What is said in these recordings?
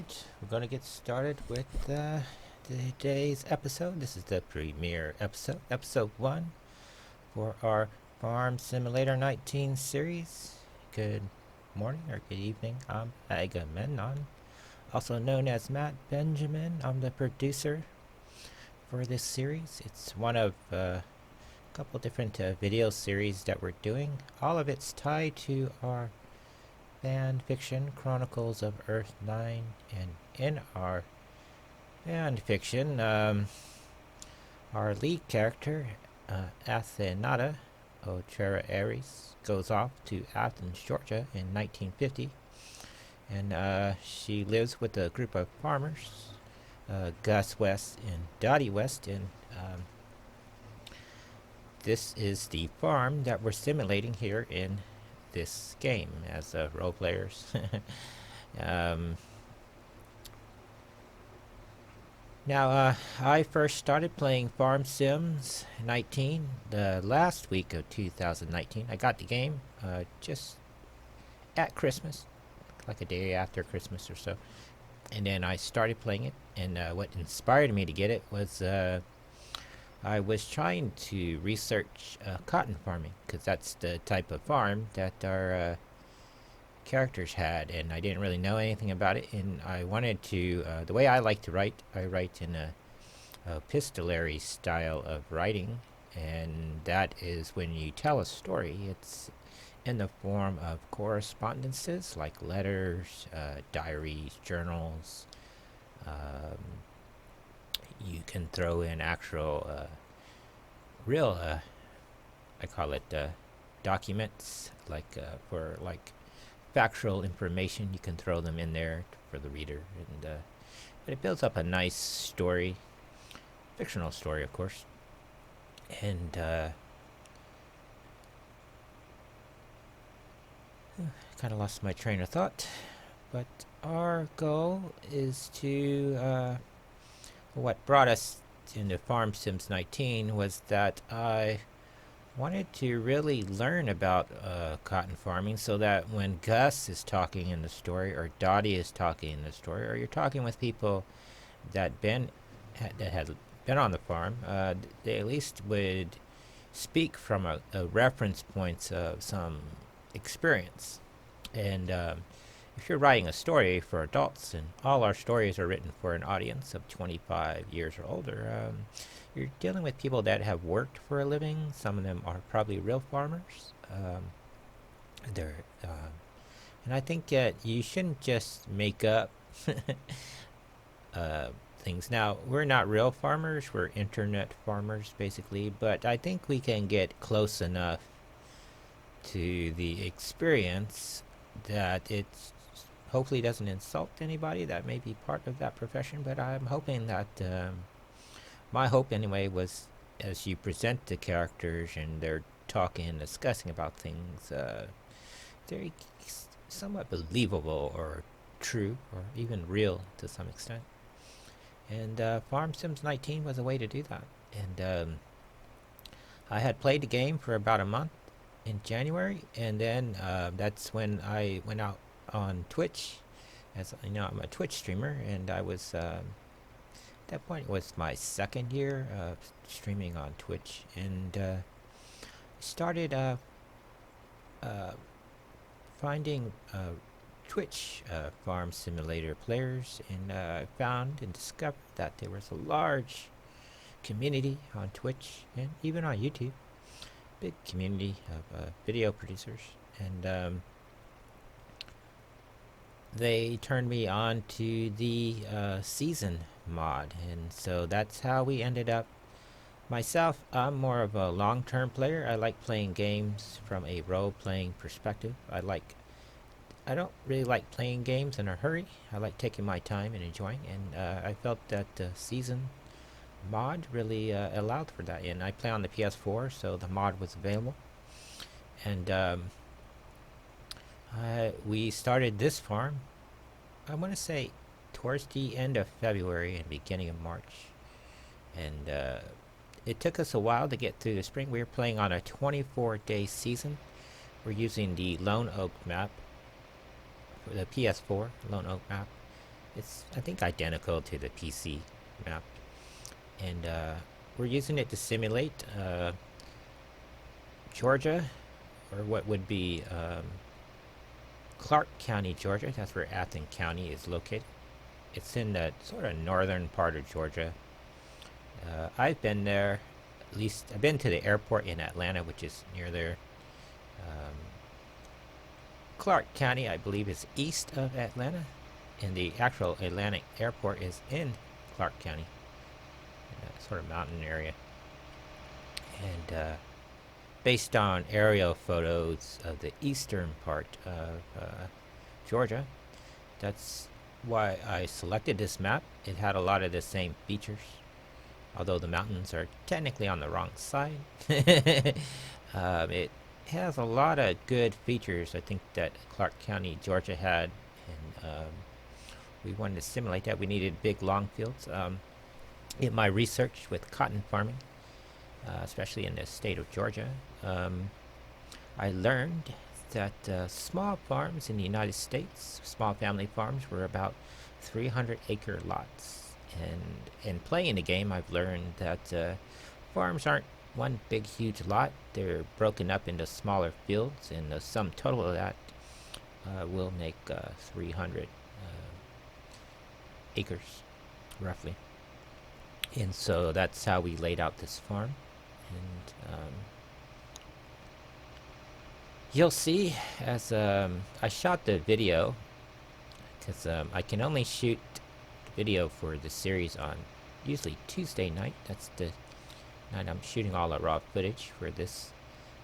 we're going to get started with today's episode. This is the premiere episode, episode 1 for our Farm Simulator 19 series. Good morning or good evening. I'm Agamemnon, also known as Matt Benjamin. I'm the producer for this series. It's one of a couple different video series that we're doing. All of it's tied to our fan fiction, Chronicles of Earth 9, and in our fan fiction, our lead character, Athenata Ochera Aries, goes off to Athens, Georgia in 1950, and she lives with a group of farmers, Gus West and Dottie West, and this is the farm that we're simulating here in this game as role players. Now, I first started playing Farm Sims 19 the last week of 2019. I got the game just at Christmas, like a day after Christmas or so. And then I started playing it, and what inspired me to get it was I was trying to research cotton farming, because that's the type of farm that our characters had, and I didn't really know anything about it, and I wanted to, the way I like to write, I write in a epistolary style of writing, and that is when you tell a story, it's in the form of correspondences, like letters, diaries, journals. You can throw in actual real I call it documents, like for like factual information. You can throw them in there for the reader, and but it builds up a nice story, fictional story, of course. And kind of lost my train of thought, but our goal is to what brought us into Farm Sims 19 was that I wanted to really learn about cotton farming, so that when Gus is talking in the story, or Dottie is talking in the story, or you're talking with people that had been on the farm, they at least would speak from a reference point of some experience. And if you're writing a story for adults, and all our stories are written for an audience of 25 years or older, you're dealing with people that have worked for a living. Some of them are probably real farmers. And I think that you shouldn't just make up things. Now, we're not real farmers, we're internet farmers, basically, but I think we can get close enough to the experience that it's hopefully doesn't insult anybody that may be part of that profession. But I'm hoping that my hope anyway was, as you present the characters and they're talking and discussing about things, they're somewhat believable or true or even real to some extent. And Farm Sims 19 was a way to do that. And I had played the game for about a month in January, and then that's when I went out on Twitch. As you know, I'm a Twitch streamer, and I was at that point it was my second year of streaming on Twitch, and started finding Twitch Farm Simulator players, and I found and discovered that there was a large community on Twitch and even on YouTube, big community of video producers, and they turned me on to the season mod, and so that's how we ended up. Myself, I'm more of a long-term player. I like playing games from a role-playing perspective. I don't really like playing games in a hurry. I like taking my time and enjoying, and I felt that the season mod really allowed for that. And I play on the PS4, so the mod was available, and we started this farm, I want to say, towards the end of February and beginning of March, and it took us a while to get through the spring. We were playing on a 24-day season. We're using the Lone Oak map, for the PS4 Lone Oak map, It's, I think, identical to the PC map. And we're using it to simulate Georgia, or what would be Clarke County, Georgia. That's where Athens County is located. It's in the sort of northern part of Georgia. I've been there, at least I've been to the airport in Atlanta, which is near there. Um, Clarke County, I believe, is east of Atlanta, and the actual Atlanta airport is in Clarke County, sort of mountain area. And based on aerial photos of the eastern part of Georgia, that's why I selected this map. It had a lot of the same features, although the mountains are technically on the wrong side. It has a lot of good features, I think, that Clarke County, Georgia had, and we wanted to simulate that. We needed big, long fields. In my research with cotton farming, especially in the state of Georgia, I learned that small farms in the United States, small family farms, were about 300-acre lots. And in playing the game, I've learned that farms aren't one big, huge lot. They're broken up into smaller fields, and the sum total of that will make 300 acres, roughly. And so that's how we laid out this farm. And you'll see as I shot the video, because I can only shoot video for the series on usually Tuesday night. That's the night I'm shooting all the raw footage for this,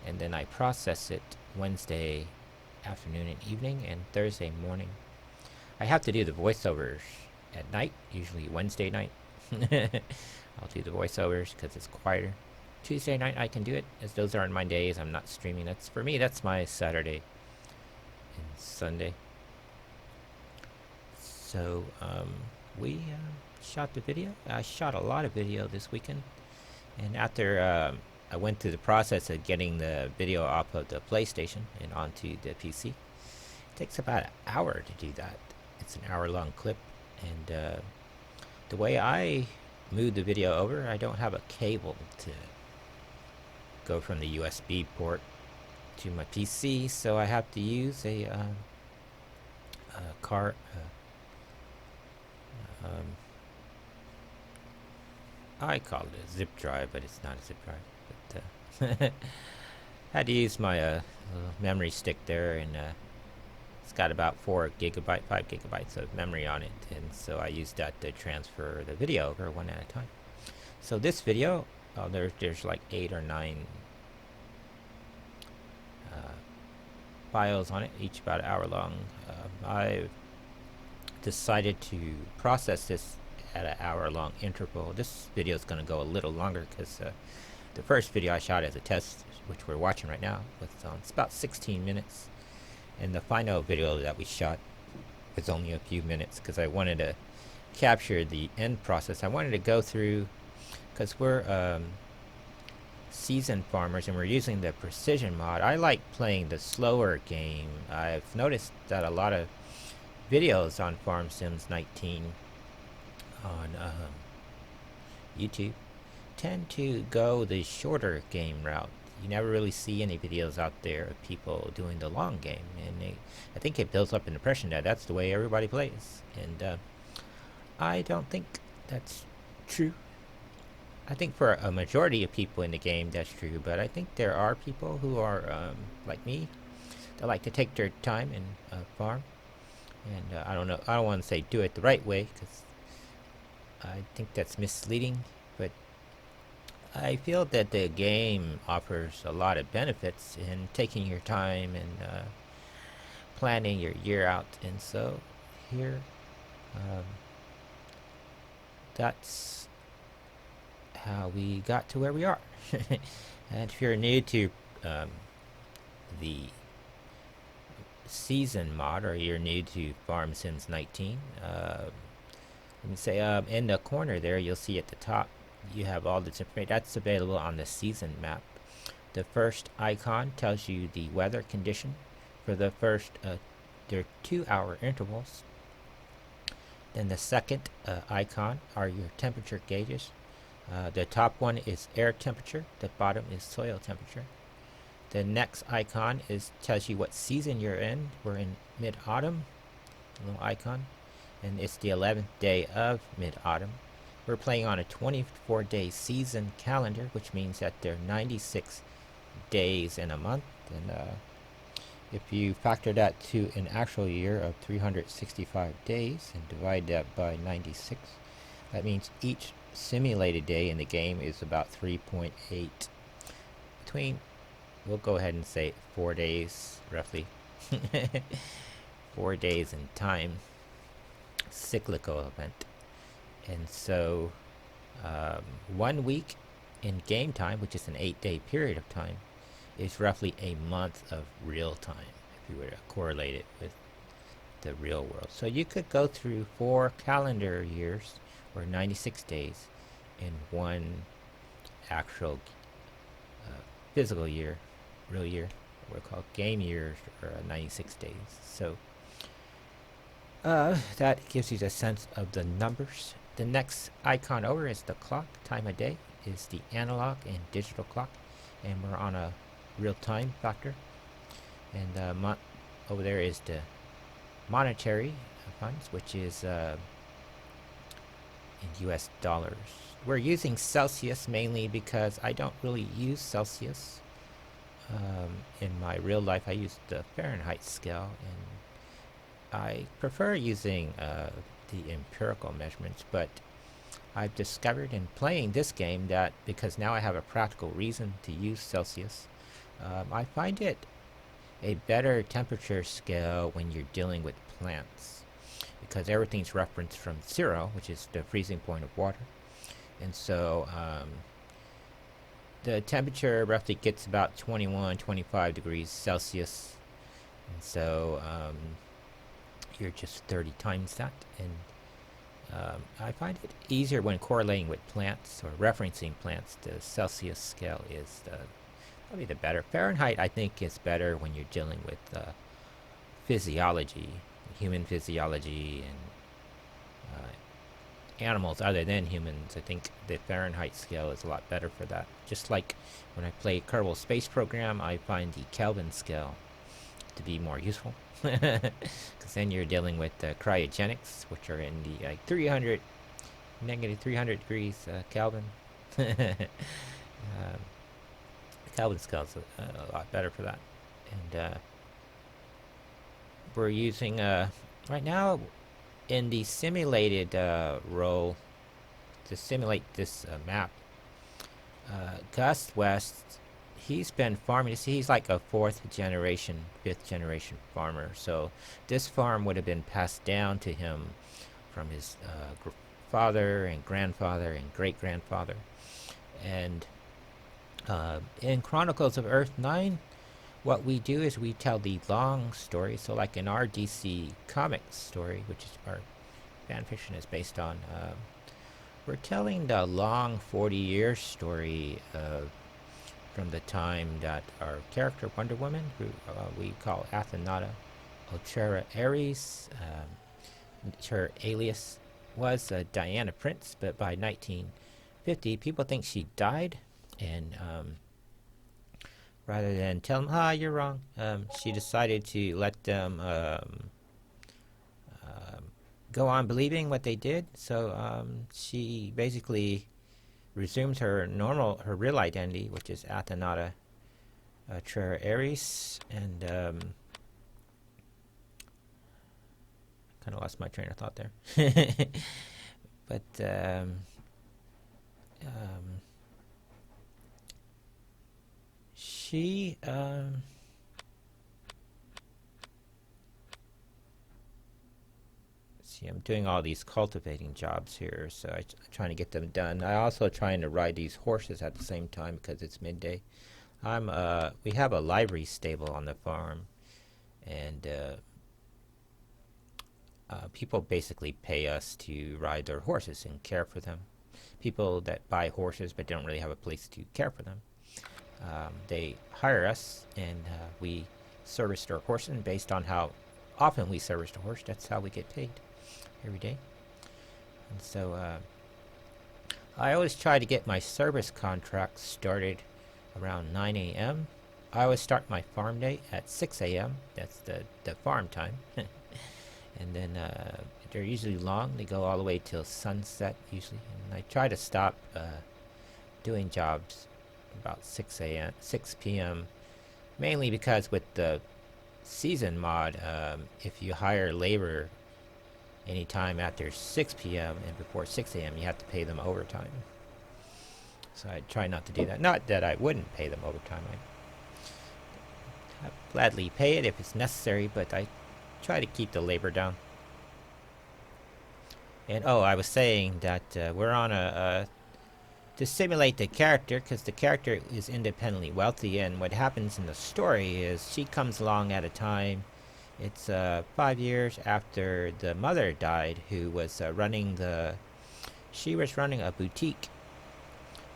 and then I process it Wednesday afternoon and evening, and Thursday morning. I have to do the voiceovers at night, usually Wednesday night. I'll do the voiceovers because it's quieter. Tuesday night I can do it, as those are my days I'm not streaming. That's, for me, that's my Saturday and Sunday. So we shot the video. I shot a lot of video this weekend, and after I went through the process of getting the video off of the PlayStation and onto the PC, it takes about an hour to do that. It's an hour-long clip, and the way I move the video over, I don't have a cable to go from the USB port to my PC, so I have to use a car. I call it a zip drive, but it's not a zip drive. But had to use my little memory stick there, and it's got about 5 gigabytes of memory on it, and so I used that to transfer the video over one at a time. So this video, there's like 8 or 9 files on it, each about an hour long. I've decided to process this at an hour-long interval. This video is going to go a little longer because the first video I shot as a test, which we're watching right now, was it's about 16 minutes, and the final video that we shot was only a few minutes because I wanted to capture the end process. I wanted to go through, because we're seasoned farmers and we're using the precision mod. I like playing the slower game. I've noticed that a lot of videos on Farm Sims 19 on YouTube tend to go the shorter game route. You never really see any videos out there of people doing the long game, and I think it builds up an impression that that's the way everybody plays, and I don't think that's true. I think for a majority of people in the game that's true, but I think there are people who are like me, that like to take their time and farm. And I don't know, I don't want to say do it the right way, because I think that's misleading, but I feel that the game offers a lot of benefits in taking your time and planning your year out. And so here, that's how we got to where we are. And if you're new to the season mod, or you're new to Farm Sims 19, let me say, in the corner there, you'll see at the top, you have all this information that's available on the season map. The first icon tells you the weather condition for the first, there are 2-hour intervals. Then the second icon are your temperature gauges. The top one is air temperature. The bottom is soil temperature. The next icon tells you what season you're in. We're in mid-autumn, a little icon, and it's the 11th day of mid-autumn. We're playing on a 24-day season calendar, which means that there are 96 days in a month. And if you factor that to an actual year of 365 days and divide that by 96, that means each simulated day in the game is about 3.8 between, we'll go ahead and say 4 days roughly. 4 days in time, cyclical event. And so 1 week in game time, which is an 8-day period of time, is roughly a month of real time if you were to correlate it with the real world. So you could go through 4 calendar years or 96 days in one actual physical year, real year, what are called game years, or 96 days. So that gives you the sense of the numbers. The next icon over is the clock. Time of day is the analog and digital clock, and we're on a real time factor. And over there is the monetary funds, which is in US dollars. We're using Celsius mainly because I don't really use Celsius in my real life. I use the Fahrenheit scale, and I prefer using the empirical measurements, but I've discovered in playing this game that because now I have a practical reason to use Celsius, I find it a better temperature scale when you're dealing with plants, because everything's referenced from 0, which is the freezing point of water. And so the temperature roughly gets about 21, 25 degrees Celsius. And so you're just 30 times that. And I find it easier when correlating with plants or referencing plants. The Celsius scale is probably the better. Fahrenheit, I think, is better when you're dealing with physiology, human physiology, and animals other than humans. I think the Fahrenheit scale is a lot better for that. Just like when I play Kerbal Space Program, I find the Kelvin scale to be more useful, because then you're dealing with cryogenics, which are in the negative 300 degrees Kelvin. Kelvin scale is a lot better for that. And we're using right now in the simulated role to simulate this map. Gus West, he's been farming. He's like a 4th generation, 5th generation farmer. So this farm would have been passed down to him from his father and grandfather and great grandfather. And in Chronicles of Earth 9, what we do is we tell the long story. So like in our DC Comics story, which is our fan fiction is based on, we're telling the long 40-year story from the time that our character Wonder Woman, who we call Athenata Ultra Ares, her alias was Diana Prince, but by 1950 people think she died, and rather than tell them, you're wrong, she decided to let them go on believing what they did. So she basically resumes her real identity, which is Athenata Ares, and kind of lost my train of thought there. But she see, I'm doing all these cultivating jobs here, so I'm trying to get them done. I also trying to ride these horses at the same time because it's midday. We have a livery stable on the farm, and people basically pay us to ride their horses and care for them. People that buy horses but don't really have a place to care for them, they hire us, and we service their horses, and based on how often we service the horse, that's how we get paid every day. And so I always try to get my service contract started around 9 a.m. I always start my farm day at 6 a.m. That's the farm time. And then they're usually long. They go all the way till sunset usually. And I try to stop doing jobs about 6 p.m. Mainly because with the season mod, if you hire labor anytime after 6 p.m. and before 6 a.m., you have to pay them overtime. So I try not to do that. Not that I wouldn't pay them overtime. I'd gladly pay it if it's necessary, but I try to keep the labor down. And I was saying that we're on to simulate the character, because the character is independently wealthy, and what happens in the story is she comes along at a time. It's 5 years after the mother died, who was running she was running a boutique,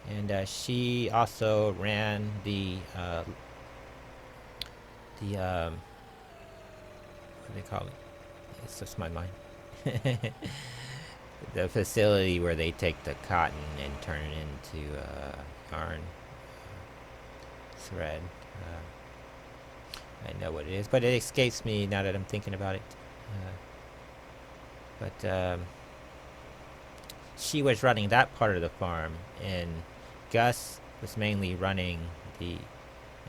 and she also ran what do they call it? It's just my mind. The facility where they take the cotton and turn it into yarn, thread. I know what it is, but it escapes me now that I'm thinking about it. But she was running that part of the farm, and Gus was mainly running the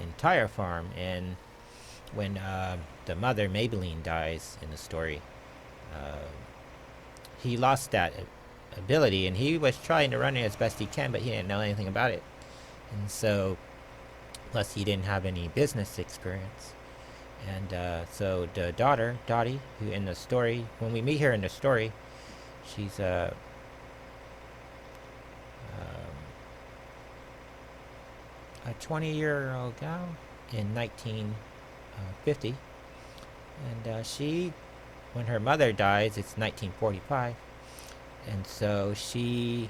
entire farm. And when the mother, Maybelline, dies in the story, he lost that ability, and he was trying to run it as best he can, but he didn't know anything about it. And so, plus he didn't have any business experience. And so the daughter, Dottie, who in the story, when we meet her in the story, she's a 20-year-old gal in 1950. And she, when her mother dies, it's 1945. And so she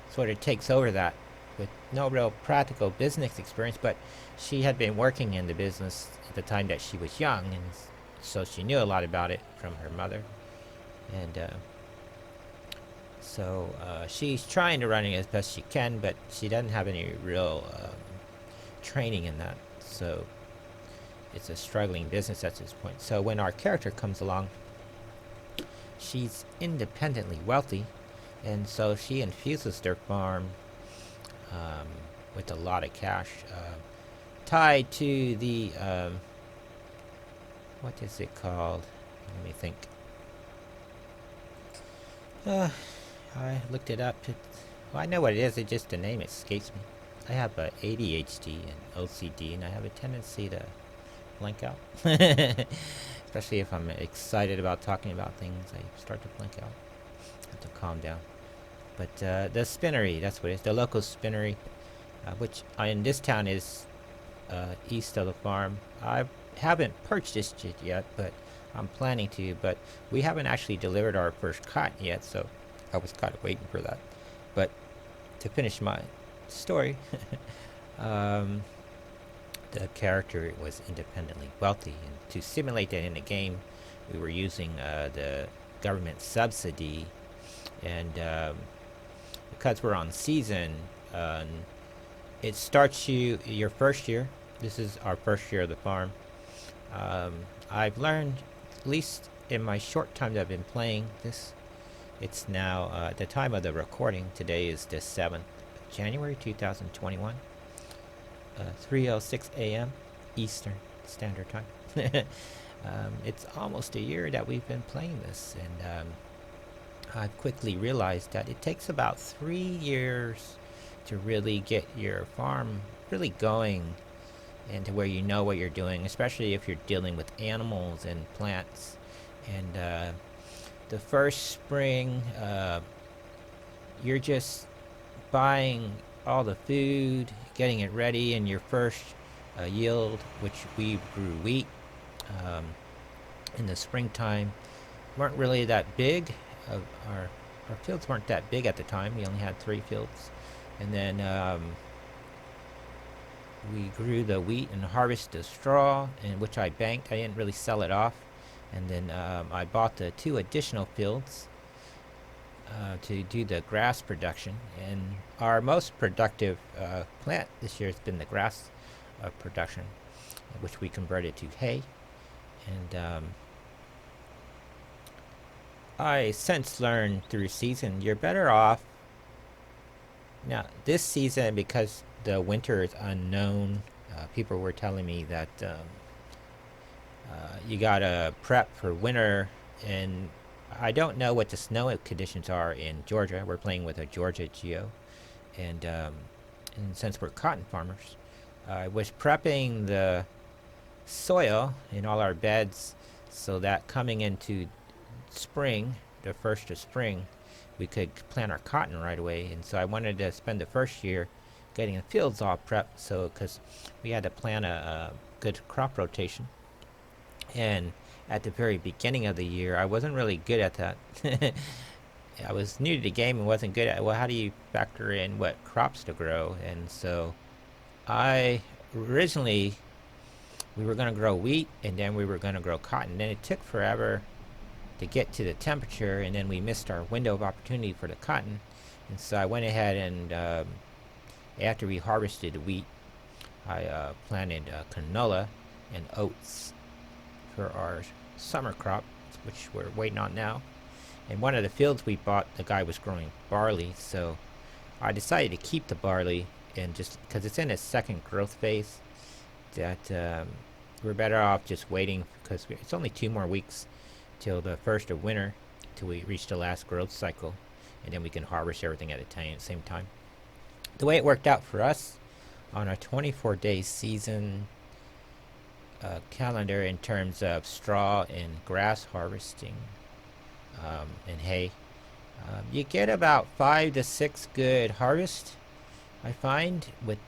sort of takes over that with no real practical business experience, but she had been working in the business at the time that she was young, and so she knew a lot about it from her mother. And so she's trying to run it as best she can, but she doesn't have any real training in that. So it's a struggling business at this point. So when our character comes along, she's independently wealthy, and so she infuses their farm with a lot of cash tied to the what is it called? Let me think. I looked it up. Well, I know what it is. It just, the name escapes me. I have ADHD and OCD, and I have a tendency to blank out. Especially if I'm excited about talking about things, I start to blank out. I have to calm down. But the spinnery, that's what it is. The local spinnery, which in this town is east of the farm. I haven't purchased it yet, but I'm planning to. But we haven't actually delivered our first cotton yet, so I was kind of waiting for that. But to finish my story, the character was independently wealthy, and to simulate that in the game, we were using the government subsidy, and because we're on season, it starts your first year. This is our first year of the farm. I've learned, at least in my short time that I've been playing this, it's now at the time of the recording. Today is the 7th of January 2021. 3:06 a.m. Eastern Standard Time. It's almost a year that we've been playing this, and I've quickly realized that it takes about 3 years to really get your farm really going and to where you know what you're doing, especially if you're dealing with animals and plants. And the first spring, you're just buying all the food, getting it ready, and your first yield, which we grew wheat in the springtime, weren't really that big. Our fields weren't that big at the time. We only had 3 fields. And then we grew the wheat and harvested the straw, in which I banked. I didn't really sell it off. And then I bought the 2 additional fields to do the grass production. And our most productive plant this year has been the grass production, which we converted to hay. And I since learned through season you're better off now this season because the winter is unknown. People were telling me that you gotta prep for winter, and I don't know what the snow conditions are in Georgia. We're playing with a Georgia Geo, and since we're cotton farmers, I was prepping the soil in all our beds so that coming into spring, the first of spring, we could plant our cotton right away. And so I wanted to spend the first year getting the fields all prepped, so because we had to plan a good crop rotation. And at the very beginning of the year, I wasn't really good at that. I was new to the game and wasn't good at, well, how do you factor in what crops to grow? And so I originally, we were going to grow wheat and then we were going to grow cotton. Then it took forever to get to the temperature, and then we missed our window of opportunity for the cotton. And so I went ahead and after we harvested the wheat, I planted canola and oats for our summer crop, which we're waiting on now. In one of the fields we bought, the guy was growing barley, so I decided to keep the barley, and just because it's in its second growth phase, that we're better off just waiting, because it's only 2 more weeks till the first of winter, till we reach the last growth cycle, and then we can harvest everything at the same time. The way it worked out for us on our 24-day season calendar in terms of straw and grass harvesting and hay, you get about 5 to 6 good harvests, I find, with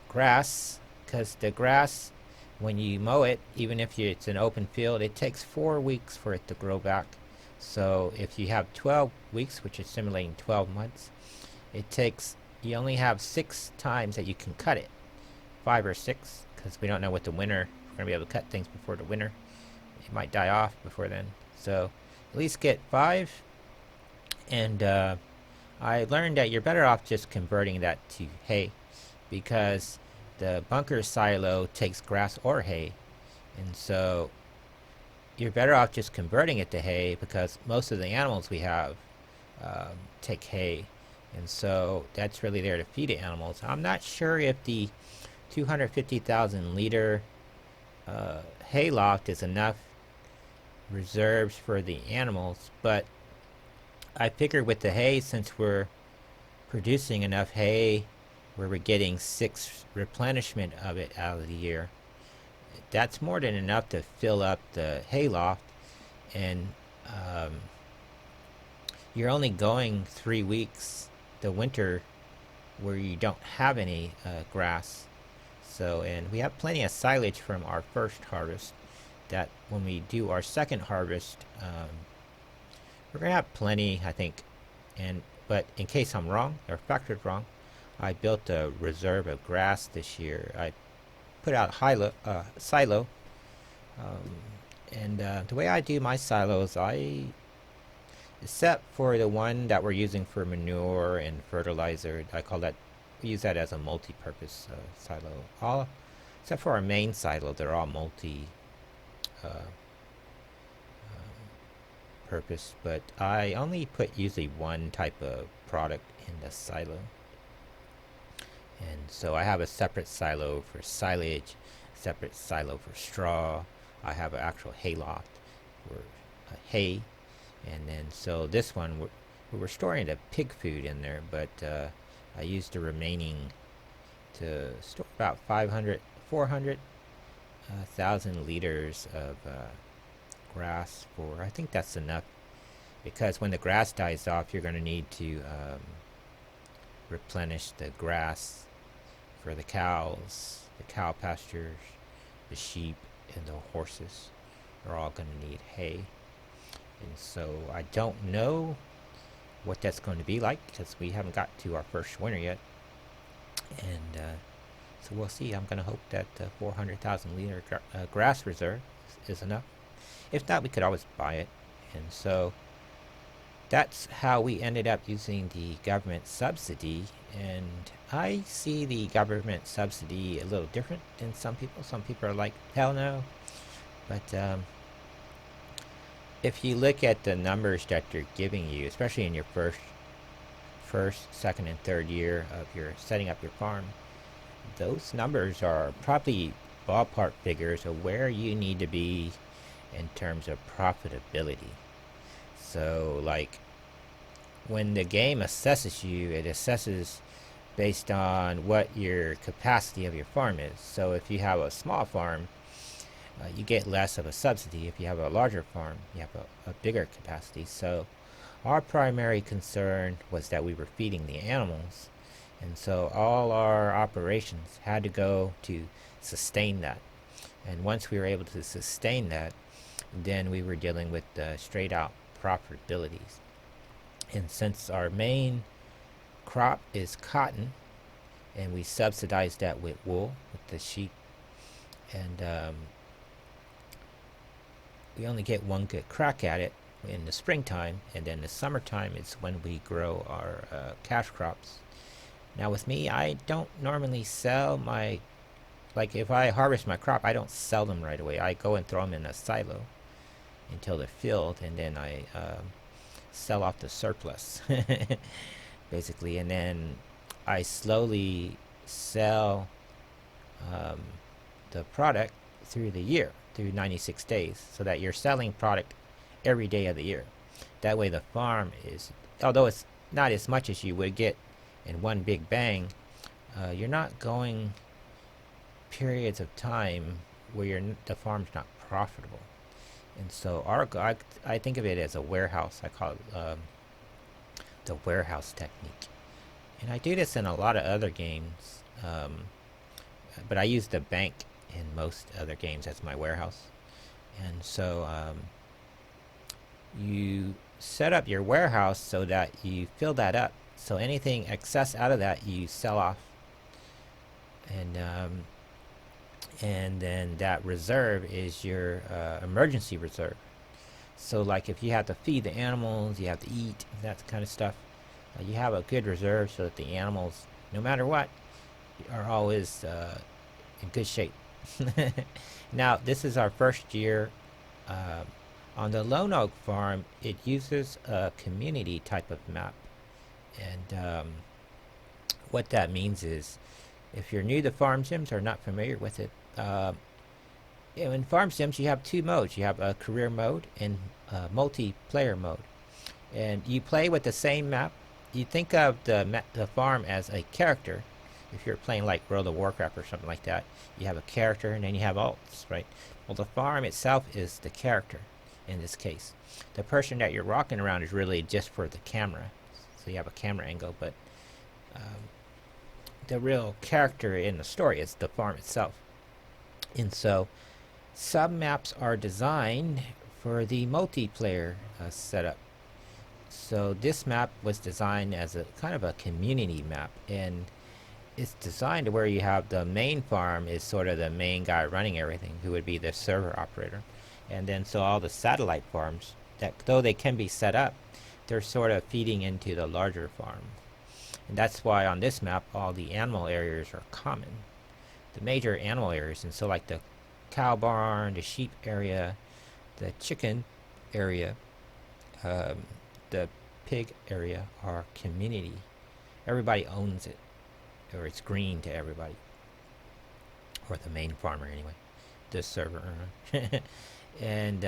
grass, because the grass, when you mow it, even if it's an open field, it takes 4 weeks for it to grow back. So if you have 12 weeks, which is simulating 12 months, you only have 6 times that you can cut it. 5 or 6, because we don't know what the winter, we're going to be able to cut things before the winter. It might die off before then. So at least get 5. And I learned that you're better off just converting that to hay, because the bunker silo takes grass or hay. And so you're better off just converting it to hay, because most of the animals we have take hay. And so that's really there to feed the animals. I'm not sure if the 250,000 liter hay loft is enough reserves for the animals, but I figured with the hay, since we're producing enough hay where we're getting 6 replenishment of it out of the year, that's more than enough to fill up the hay loft. And you're only going 3 weeks the winter where you don't have any grass. So, and we have plenty of silage from our first harvest, that when we do our second harvest, we're gonna have plenty, I think. But in case I'm wrong or factored wrong, I built a reserve of grass this year. I put out a silo, and the way I do my silos, except for the one that we're using for manure and fertilizer, we use that as a multi-purpose silo. Except for our main silo, they're all purpose, but I only put usually one type of product in the silo. And so I have a separate silo for silage, separate silo for straw. I have an actual hay loft for hay. And then so this one, we're storing the pig food in there, but I used the remaining to store about 400,000 liters of grass for, I think that's enough, because when the grass dies off, you're going to need to replenish the grass for the cows, the cow pastures, the sheep, and the horses are all going to need hay. And so I don't know what that's going to be like, because we haven't got to our first winter yet. And so we'll see. I'm going to hope that 400,000 liter grass reserve is enough. If not, we could always buy it. And so that's how we ended up using the government subsidy. And I see the government subsidy a little different than some people. Some people are like, hell no. But if you look at the numbers that they're giving you, especially in your first, second, and third year of your setting up your farm, those numbers are probably ballpark figures of where you need to be in terms of profitability. So, like, when the game assesses you, it assesses based on what your capacity of your farm is. So, if you have a small farm, you get less of a subsidy. If you have a larger farm, you have a bigger capacity. So, our primary concern was that we were feeding the animals, and so all our operations had to go to sustain that. And once we were able to sustain that, then we were dealing with straight out profitabilities. And since our main crop is cotton, and we subsidize that with wool, with the sheep, and we only get one good crack at it in the springtime, and then the summertime is when we grow our cash crops. Now with me, I don't normally sell my, like if I harvest my crop, I don't sell them right away. I go and throw them in a silo until they're filled, and then I sell off the surplus, basically, and then I slowly sell the product through the year, through 96 days, so that you're selling product every day of the year. That way the farm is, although it's not as much as you would get in one big bang, you're not going periods of time where the farm's not profitable. And so I think of it as a warehouse. I call it the warehouse technique. And I do this in a lot of other games, but I use the bank in most other games as my warehouse. And so you set up your warehouse so that you fill that up. So anything excess out of that you sell off, and then that reserve is your emergency reserve. So like if you have to feed the animals, you have to eat, that kind of stuff, you have a good reserve so that the animals, no matter what, are always in good shape. Now this is our first year. On the Lone Oak farm, it uses a community type of map. And what that means is, if you're new to farm sims or not familiar with it, in farm sims you have two modes. You have a career mode and multiplayer mode, and you play with the same map. You think of the farm as a character. If you're playing like World of Warcraft or something like that, you have a character and then you have alts, right? Well, the farm itself is the character in this case. The person that you're walking around is really just for the camera. So you have a camera angle, but the real character in the story is the farm itself. And so sub-maps are designed for the multiplayer setup. So this map was designed as a kind of a community map, and it's designed to where you have the main farm is sort of the main guy running everything, who would be the server operator. And then so all the satellite farms, that though they can be set up, they're sort of feeding into the larger farm. And that's why on this map all the animal areas are common, the major animal areas. And so like the cow barn, the sheep area, the chicken area, the pig area are community. Everybody owns it, or it's green to everybody, or the main farmer anyway, the server. And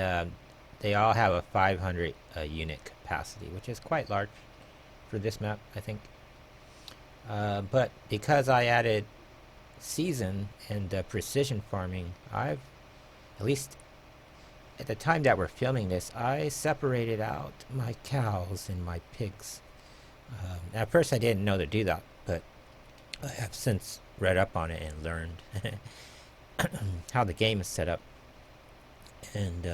they all have a 500 unit capacity, which is quite large for this map, I think. But because I added season and precision farming, I've, at least at the time that we're filming this, I separated out my cows and my pigs. At first I didn't know to do that, but I have since read up on it and learned how the game is set up. And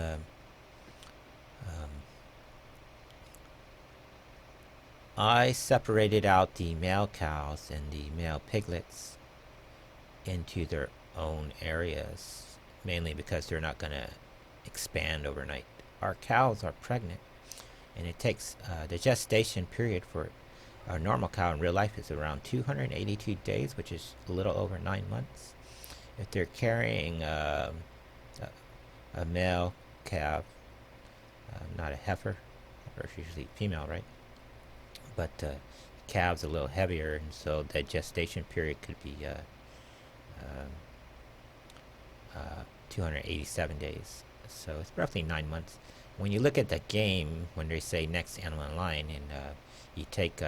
I separated out the male cows and the male piglets into their own areas, mainly because they're not going to expand overnight. Our cows are pregnant, and it takes the gestation period for a normal cow in real life is around 282 days, which is a little over 9 months. If they're carrying a male calf, not a heifer, or it's usually female, right? But calves a little heavier, and so the gestation period could be 287 days. So it's roughly 9 months. When you look at the game, when they say next animal in line, and you take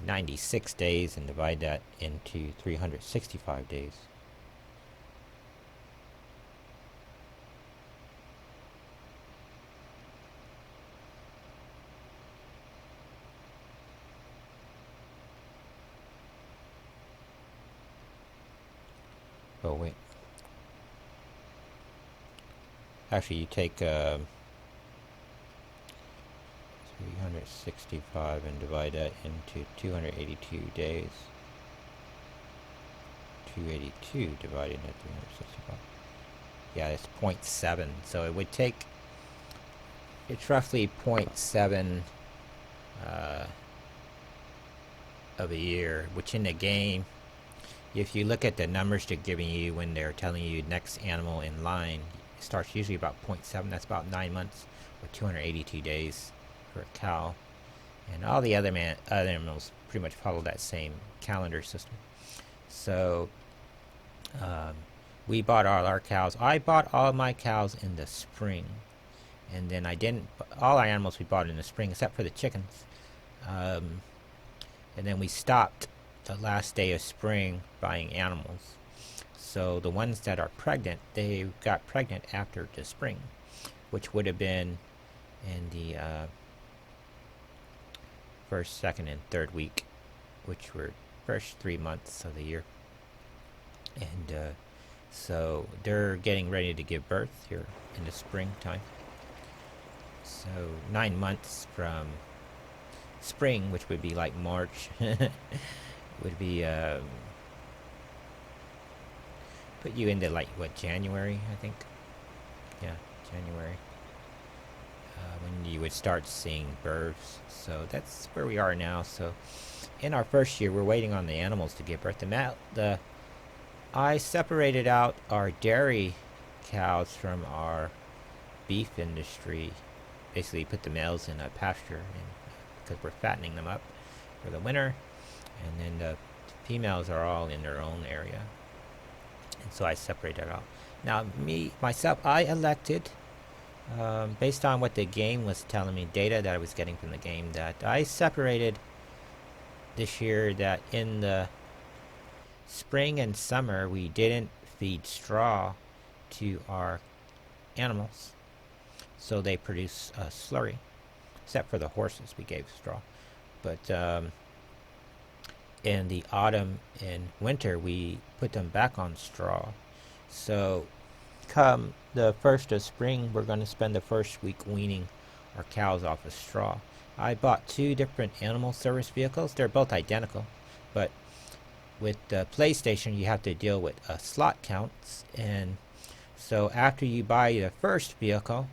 96 days and divide that into 365 days. Oh, wait. Actually, you take 365 and divide that into 282 days. 282 divided into 365. Yeah, it's 0.7. So it would take, it's roughly 0.7 of a year, which in the game, if you look at the numbers they're giving you when they're telling you next animal in line, it starts usually about 0.7. That's about 9 months or 282 days for a cow. And all the other animals pretty much follow that same calendar system. So we bought all our cows. I bought all my cows in the spring. And then I didn't, all our animals we bought in the spring except for the chickens. And then we stopped the last day of spring buying animals. So the ones that are pregnant, they got pregnant after the spring, which would have been in the first, second, and third week, which were first 3 months of the year. And so they're getting ready to give birth here in the springtime. So 9 months from spring, which would be like March, would be put you into like what, January, I think. Yeah, January, when you would start seeing births. So that's where we are now. So in our first year, we're waiting on the animals to give birth. I separated out our dairy cows from our beef industry. Basically put the males in a pasture because we're fattening them up for the winter, and then the females are all in their own area. And so I separated out. Now myself, I elected, based on what the game was telling me, data that I was getting from the game, that I separated this year that in the spring and summer we didn't feed straw to our animals, so they produce slurry, except for the horses we gave straw. But in the autumn and winter we put them back on straw. So come the first of spring, we're going to spend the first week weaning our cows off of straw. I bought 2 different animal service vehicles. They're both identical, but with the PlayStation you have to deal with slot counts, and so after you buy the first vehicle,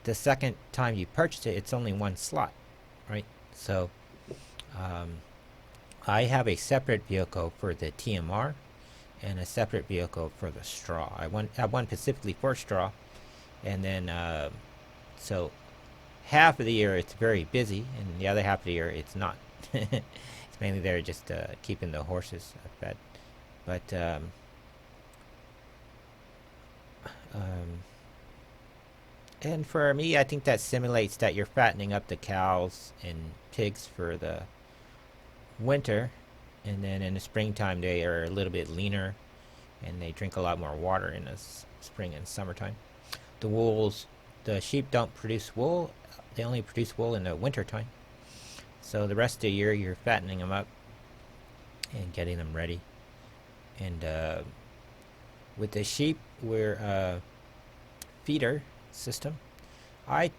the second time you purchase it, it's only 1 slot, right? So I have a separate vehicle for the TMR and a separate vehicle for the straw. I have one specifically for straw, and then so half of the year it's very busy, and the other half of the year it's not. It's mainly there just keeping the horses fed. But and for me, I think that simulates that you're fattening up the cows and pigs for the winter, and then in the springtime they are a little bit leaner and they drink a lot more water in the spring and summertime. The sheep don't produce wool. They only produce wool in the wintertime. So the rest of the year you're fattening them up and getting them ready. And with the sheep, we're a feeder system. I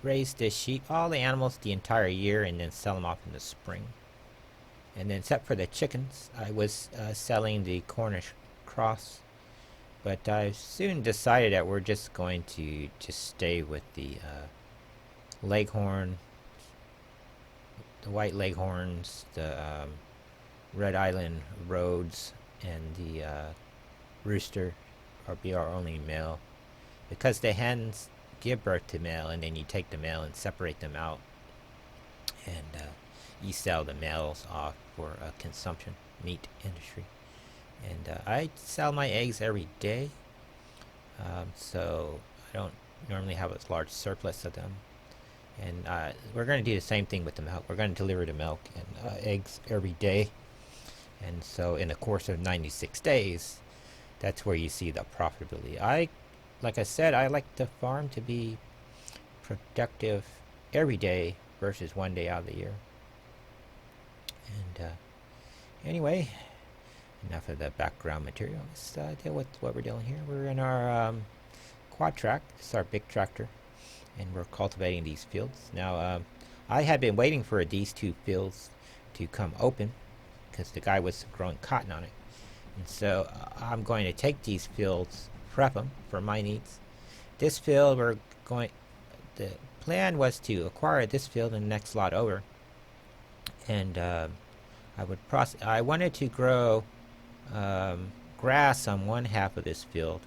raise the sheep, all the animals, the entire year, and then sell them off in the spring. And then except for the chickens, I was selling the Cornish cross. But I soon decided that we're just going to just stay with the leghorn, the white leghorns, the red island roads, and the rooster are be our only male, because the hens give birth to male, and then you take the male and separate them out, and you sell the males off for consumption meat industry. And I sell my eggs every day, so I don't normally have a large surplus of them. And we're going to do the same thing with the milk. We're going to deliver the milk and eggs every day. And so in the course of 96 days, that's where you see the profitability. Like I said, I like the farm to be productive every day versus one day out of the year. And anyway, enough of the background material. Let's deal with what we're doing here. We're in our quad track. This is our big tractor, and we're cultivating these fields. Now, I had been waiting for these two fields to come open because the guy was growing cotton on it. And so I'm going to take these fields, prep them for my needs. This field, the plan was to acquire this field and the next lot over. And I wanted to grow grass on one half of this field,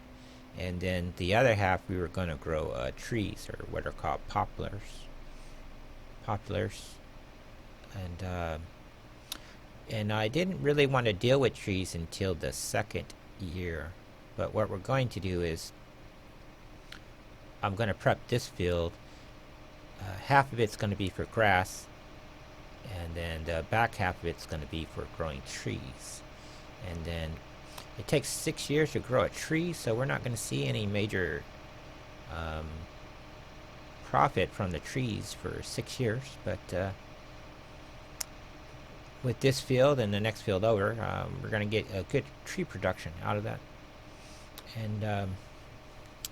and then the other half we were going to grow trees, or what are called poplars. And I didn't really want to deal with trees until the second year. But what we're going to do is I'm going to prep this field. Half of it's going to be for grass, and then the back half of it's going to be for growing trees. And then it takes 6 years to grow a tree, so we're not going to see any major profit from the trees for 6 years. But with this field and the next field over, we're going to get a good tree production out of that, and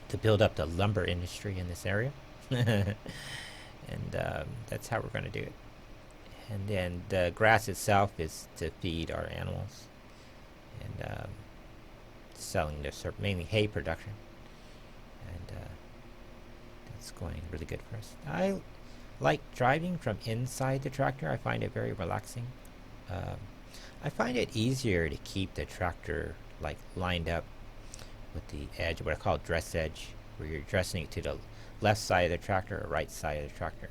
to build up the lumber industry in this area. And that's how we're going to do it. And then the grass itself is to feed our animals, and selling this, mainly hay production. And that's going really good for us. I like driving from inside the tractor. I find it very relaxing. I find it easier to keep the tractor lined up with the edge, what I call dress edge, where you're dressing it to the left side of the tractor or right side of the tractor.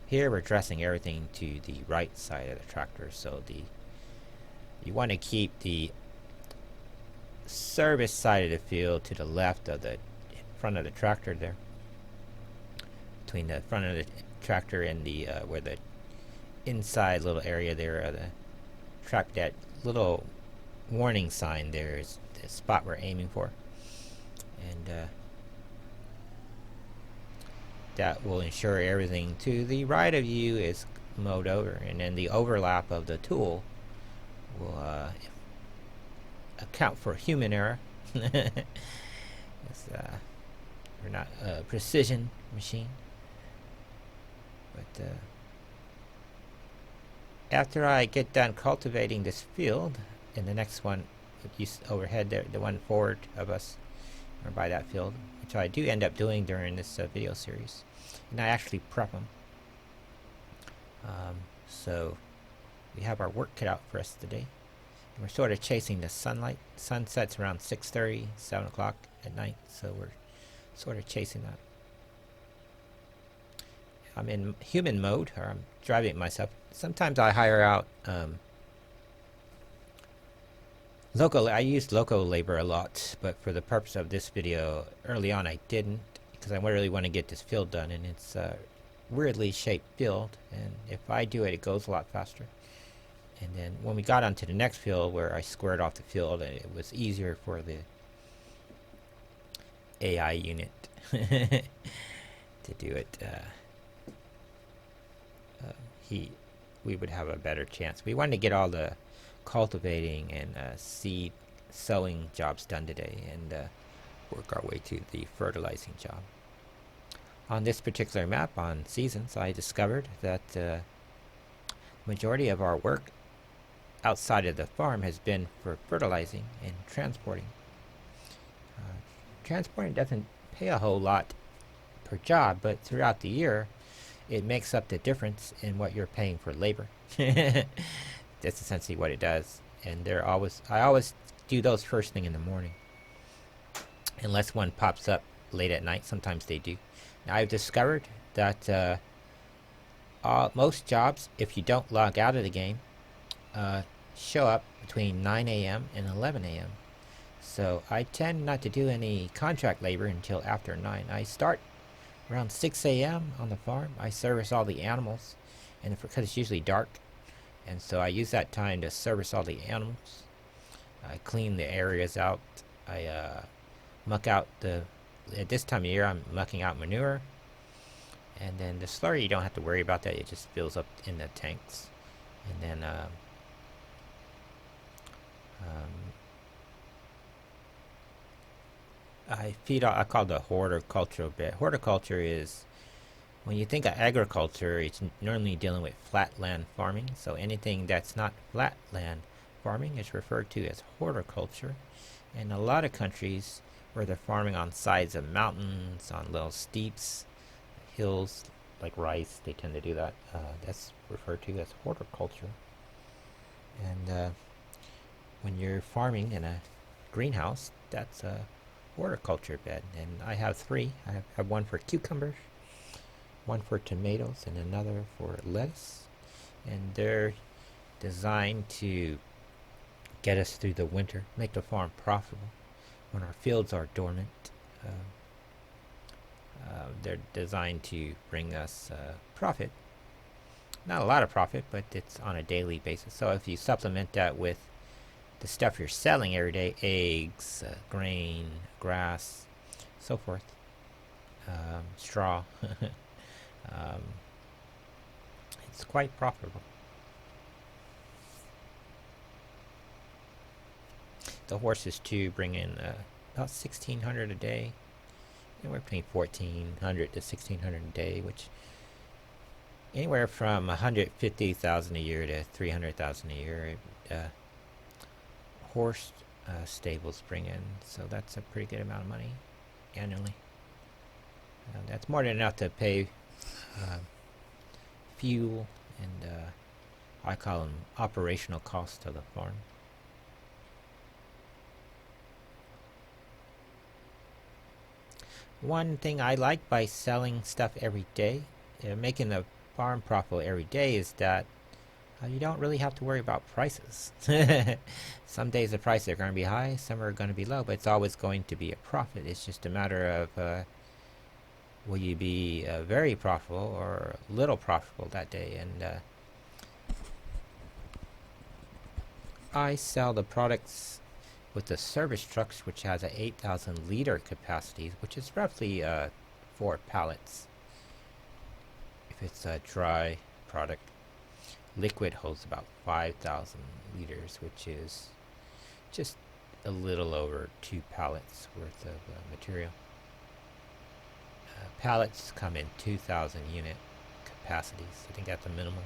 Here we're dressing everything to the right side of the tractor, so you want to keep the service side of the field to the left of the front of the tractor there. Between the front of the tractor and the where the inside little area there of the track, that little warning sign there is the spot we're aiming for. And that will ensure everything to the right of you is mowed over, and then the overlap of the tool will account for human error. We're not a precision machine. But after I get done cultivating this field, and the next one overhead there, the one forward of us, or by that field, which I do end up doing during this video series, and I actually prep them. So we have our work cut out for us today, and we're sort of chasing the sunlight. Sun sets around 6:30, 7 o'clock at night, so we're sort of chasing that. I'm in human mode, or I'm driving it myself. Sometimes I hire out I use local labor a lot, but for the purpose of this video, early on I didn't, because I really want to get this field done, and it's a weirdly shaped field, and if I do it, it goes a lot faster. And then when we got onto the next field, where I squared off the field, and it was easier for the AI unit to do it, we would have a better chance. We wanted to get all the cultivating and seed sowing jobs done today, and work our way to the fertilizing job. On this particular map on seasons, I discovered that the majority of our work outside of the farm has been for fertilizing and transporting. Transporting doesn't pay a whole lot per job, but throughout the year it makes up the difference in what you're paying for labor. That's essentially what it does. And I always do those first thing in the morning, unless one pops up late at night. Sometimes they do. Now, I've discovered that most jobs, if you don't log out of the game, show up between 9 a.m. and 11 a.m. So I tend not to do any contract labor until after 9. I start around 6 a.m. on the farm. I service all the animals, and because it's usually dark, and so I use that time to service all the animals. I clean the areas out. I muck out at this time of year, I'm mucking out manure. And then the slurry, you don't have to worry about that. It just fills up in the tanks. And then I call the horticultural bed. Horticulture is, when you think of agriculture, it's normally dealing with flatland farming. So anything that's not flatland farming is referred to as horticulture. And a lot of countries where they're farming on sides of mountains, on little steeps, hills, like rice, they tend to do that. That's referred to as horticulture. And when you're farming in a greenhouse, that's a horticulture bed. And I have 3. I have one for cucumbers, one for tomatoes, and another for lettuce. And they're designed to get us through the winter, make the farm profitable when our fields are dormant. They're designed to bring us profit. Not a lot of profit, but it's on a daily basis. So if you supplement that with the stuff you're selling every day, eggs, grain, grass, so forth, straw, it's quite profitable. The horses too bring in about $1,600 a day. Anywhere between $1,400 to $1,600 a day, which anywhere from $150,000 a year to $300,000 a year. Horse stables bring in, so that's a pretty good amount of money annually. That's more than enough to pay fuel and I call them operational costs to the farm. One thing I like by selling stuff every day, making the farm profitable every day, is that you don't really have to worry about prices. Some days the prices are going to be high, some are going to be low, but it's always going to be a profit. It's just a matter of will you be very profitable or little profitable that day. And I sell the products with the service trucks, which has a 8,000 liter capacity, which is roughly 4 pallets if it's a dry product. Liquid holds about 5,000 liters, which is just a little over 2 pallets worth of material. Pallets come in 2,000 unit capacities. I think that's a minimum.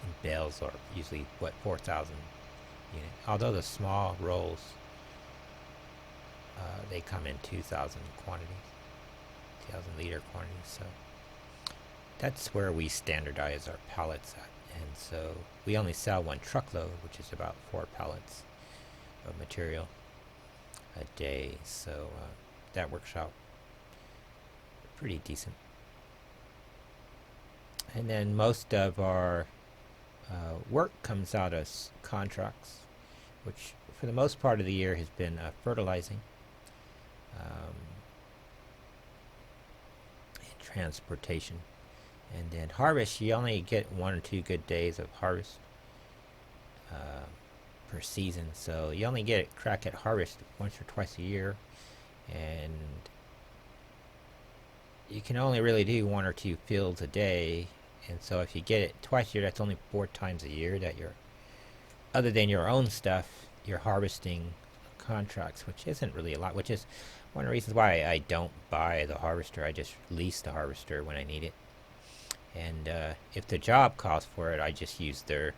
And bales are usually 4,000 unit. Although the small rolls, they come in 2,000 quantities, 2,000 liter quantities. So that's where we standardize our pallets at. And so we only sell 1 truckload, which is about 4 pallets of material a day. So that works out pretty decent. And then most of our work comes out as contracts, which for the most part of the year has been fertilizing, and transportation. And then harvest, you only get 1 or 2 good days of harvest per season. So you only get a crack at harvest once or twice a year. And you can only really do 1 or 2 fields a day. And so if you get it twice a year, that's only 4 times a year that you're, other than your own stuff, you're harvesting contracts, which isn't really a lot, which is one of the reasons why I don't buy the harvester. I just lease the harvester when I need it. And if the job calls for it, I just use their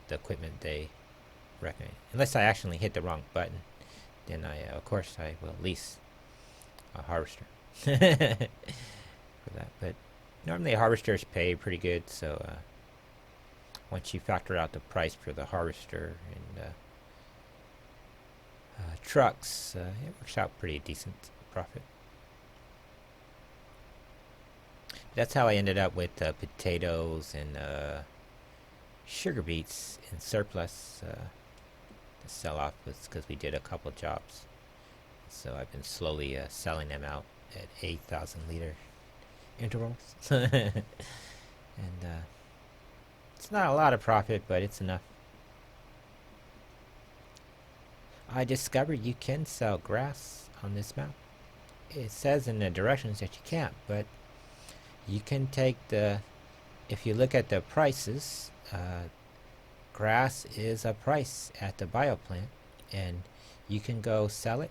the equipment they recommend. Unless I actually hit the wrong button, then of course I will lease a harvester. Normally harvesters pay pretty good, so once you factor out the price for the harvester and trucks, it works out pretty decent profit. That's how I ended up with potatoes and sugar beets in surplus to sell off, was because we did a couple jobs. So I've been slowly selling them out at 8,000 liter intervals. And it's not a lot of profit, but it's enough. I discovered you can sell grass on this map. It says in the directions that you can't, but you can take if you look at the prices, grass is a price at the bioplant, and you can go sell it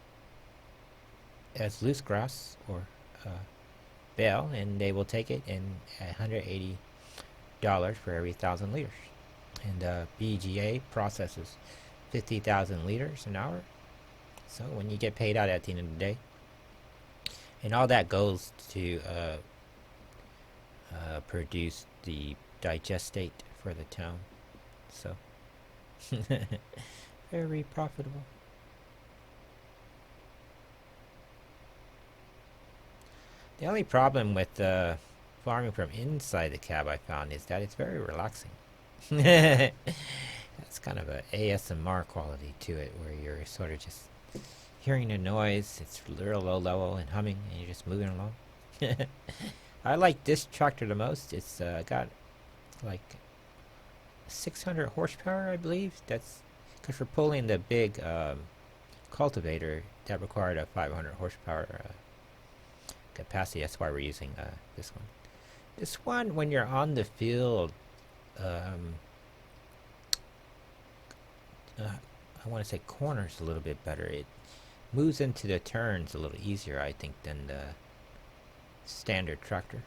as loose grass or bale, and they will take it in $180 for every 1,000 liters. And BGA processes 50,000 liters an hour. So when you get paid out at the end of the day, and all that goes to produce the digestate for the town. So very profitable. The only problem with farming from inside the cab, I found, is that it's very relaxing. That's kind of a ASMR quality to it, where you're sort of just hearing the noise. It's real low level and humming, and you're just moving along. I like this tractor the most. It's got like 600 horsepower, I believe. That's because we're pulling the big cultivator that required a 500 horsepower capacity. That's why we're using this one. This one, when you're on the field, I want to say corners a little bit better. It moves into the turns a little easier, I think, than the standard tractor.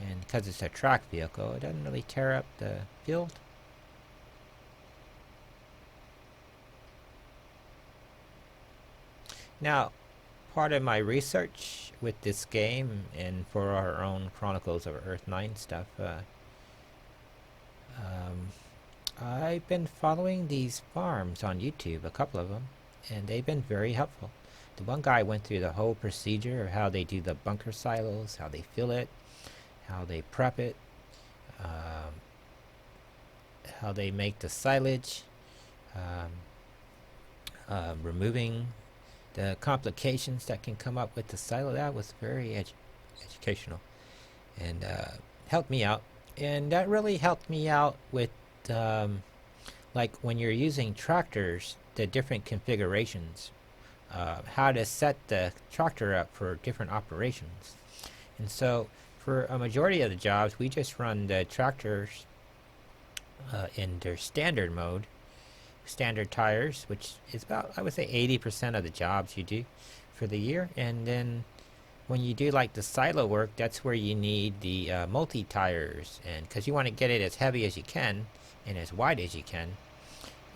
And because it's a track vehicle, it doesn't really tear up the field. Now, part of my research with this game and for our own Chronicles of Earth 9 stuff, I've been following these farms on YouTube, a couple of them, and they've been very helpful. The one guy went through the whole procedure of how they do the bunker silos, how they fill it, how they prep it, how they make the silage, removing the complications that can come up with the silo. That was very educational and helped me out. And that really helped me out with like when you're using tractors, the different configurations, how to set the tractor up for different operations. And so for a majority of the jobs, we just run the tractors in their standard mode, standard tires, which is about, I would say, 80% of the jobs you do for the year. And then when you do like the silo work, that's where you need the multi-tires, and because you want to get it as heavy as you can and as wide as you can.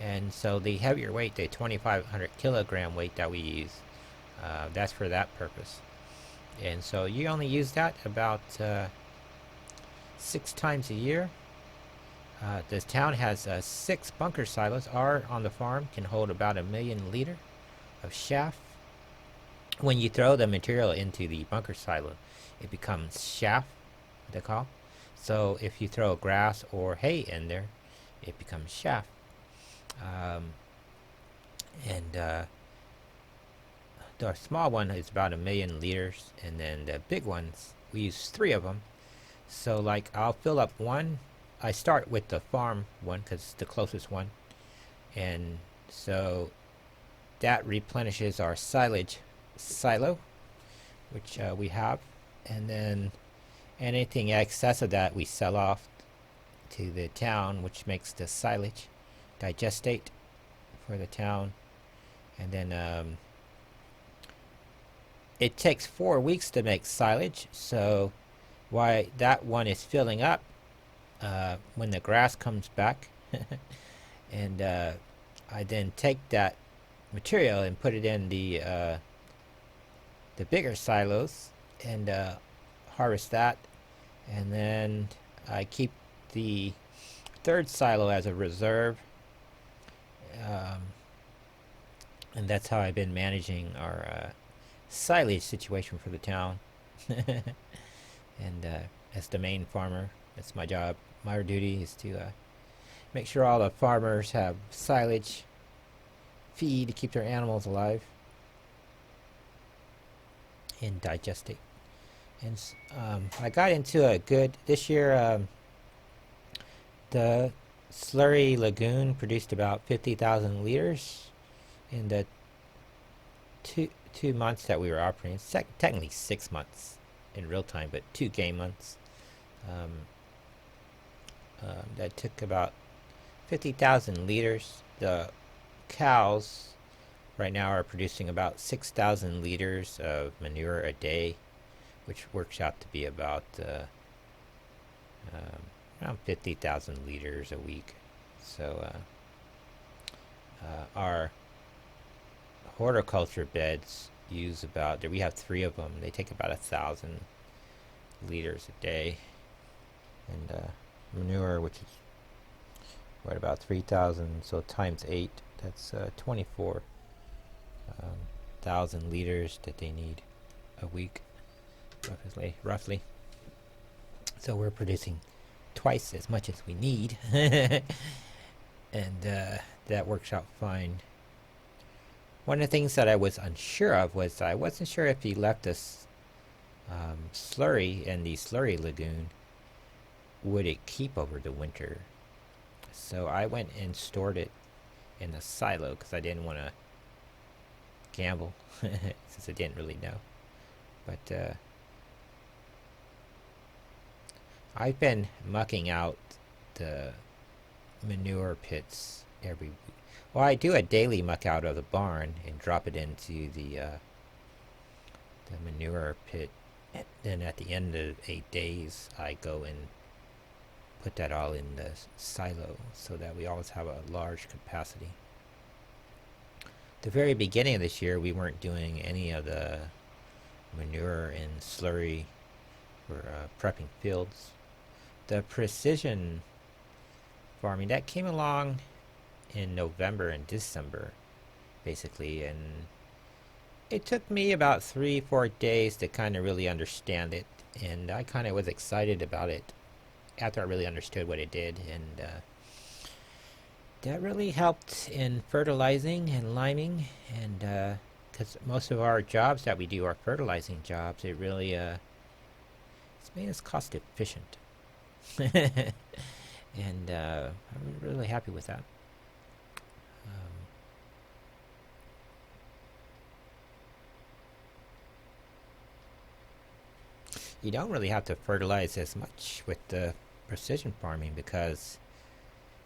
And so the heavier weight, the 2,500 kilogram weight that we use, that's for that purpose. And so you only use that about 6 times a year. The town has 6 bunker silos. Our on the farm can hold about 1 million liter of chaff. When you throw the material into the bunker silo, it becomes chaff, they call. So if you throw grass or hay in there, it becomes chaff. The small one is about 1 million liters, and then the big ones, we use 3 of them. So like I'll fill up one. I start with the farm one because it's the closest one, and so that replenishes our silage silo, which we have, and then anything excess of that we sell off to the town, which makes the silage digestate for the town. And then it takes 4 weeks to make silage, so while that one is filling up, when the grass comes back, and I then take that material and put it in the bigger silos, and harvest that, and then I keep the third silo as a reserve, um, and that's how I've been managing our silage situation for the town. And as the main farmer, that's my job. My duty is to make sure all the farmers have silage feed to keep their animals alive and digest it. And I got into a good this year. The slurry lagoon produced about 50,000 liters in the two months that we were operating. Technically 6 months in real time, but 2 game months. That took about 50,000 liters. The cows right now are producing about 6,000 liters of manure a day, which works out to be about around 50,000 liters a week. So our horticulture beds use about, we have 3 of them. They take about 1,000 liters a day, and manure, which is what, about 3,000, so times 8, that's 24,000 liters that they need a week, roughly. So we're producing twice as much as we need, and that works out fine. One of the things that I was unsure of was I wasn't sure if he left us slurry in the slurry lagoon, would it keep over the winter? So I went and stored it in a silo because I didn't want to gamble since I didn't really know. But I've been mucking out the manure pits every week. Well, I do a daily muck out of the barn and drop it into the manure pit. And then at the end of 8 days, I go and put that all in the silo so that we always have a large capacity. The very beginning of this year, we weren't doing any of the manure and slurry for prepping fields. The precision farming, that came along in November and December, basically, and it took me about 3-4 days to kind of really understand it, and I kind of was excited about it after I really understood what it did, and that really helped in fertilizing and liming, and because most of our jobs that we do are fertilizing jobs, it really it's made us cost efficient. And I'm really happy with that. You don't really have to fertilize as much with the precision farming because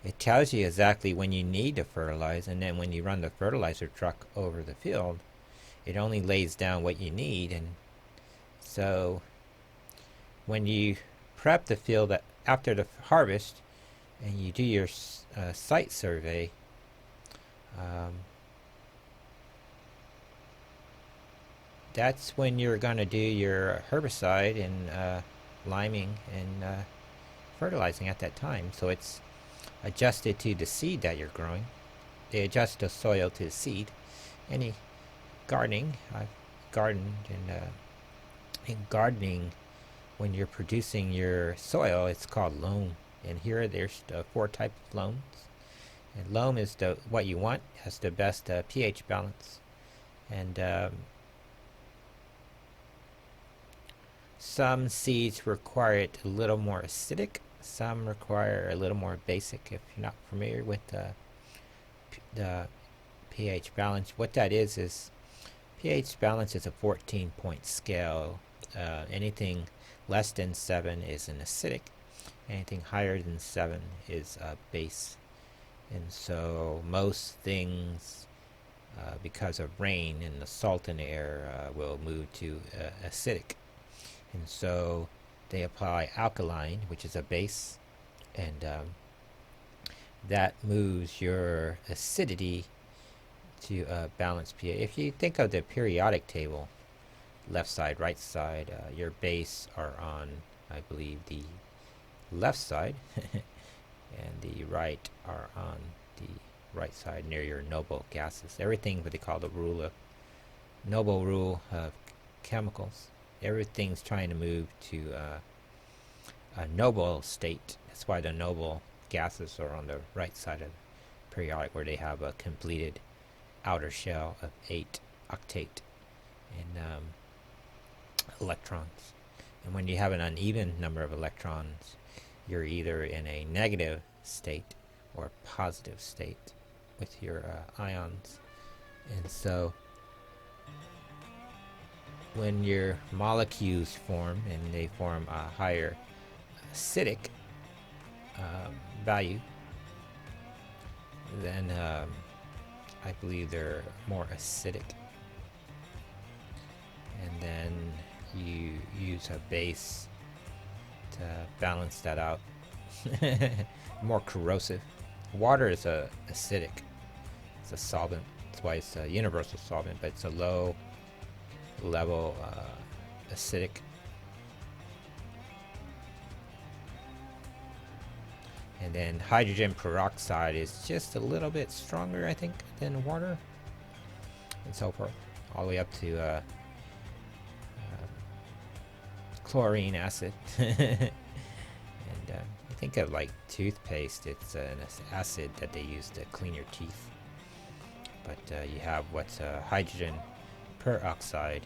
it tells you exactly when you need to fertilize, and then when you run the fertilizer truck over the field, it only lays down what you need. And so when you prep the field after the harvest and you do your site survey, that's when you're going to do your herbicide and liming and fertilizing at that time. So it's adjusted to the seed that you're growing. They adjust the soil to the seed. Any gardening, I've gardened, and in gardening, when you're producing your soil, it's called loam. And here there's 4 types of loams. And loam is what you want, has the best pH balance. And some seeds require it a little more acidic. Some require a little more basic. If you're not familiar with the pH balance, what that is pH balance is a 14-point scale. Anything less than 7 is an acidic. Anything higher than 7 is a base. And so most things, because of rain and the salt in the air, will move to acidic. And so they apply alkaline, which is a base, and that moves your acidity to a balanced pH. If you think of the periodic table, left side, right side. Your base are on, I believe, the left side, and the right are on the right side near your noble gases. Everything what they call the rule of noble rule of chemicals. Everything's trying to move to a noble state. That's why the noble gases are on the right side of the periodic, where they have a completed outer shell of 8 octate and electrons. And when you have an uneven number of electrons, you're either in a negative state or positive state with your ions. And so when your molecules form and they form a higher acidic value, then I believe they're more acidic. And then you use a base to balance that out. More corrosive. Water is acidic. It's a solvent. That's why it's a universal solvent, but it's a low level acidic. And then hydrogen peroxide is just a little bit stronger, I think, than water, and so forth, all the way up to chlorine acid. And I think of like toothpaste, it's an acid that they use to clean your teeth. But you have what's hydrogen peroxide.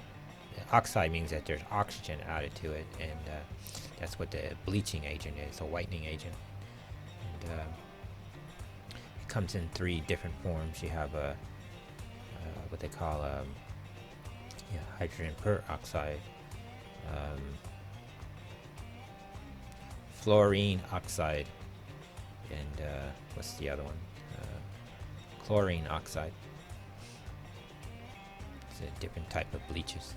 Oxide means that there's oxygen added to it, and that's what the bleaching agent is, a whitening agent. And it comes in 3 different forms. You have what they call hydrogen peroxide, fluorine oxide, and what's the other one? Chlorine oxide. It's a different type of bleaches.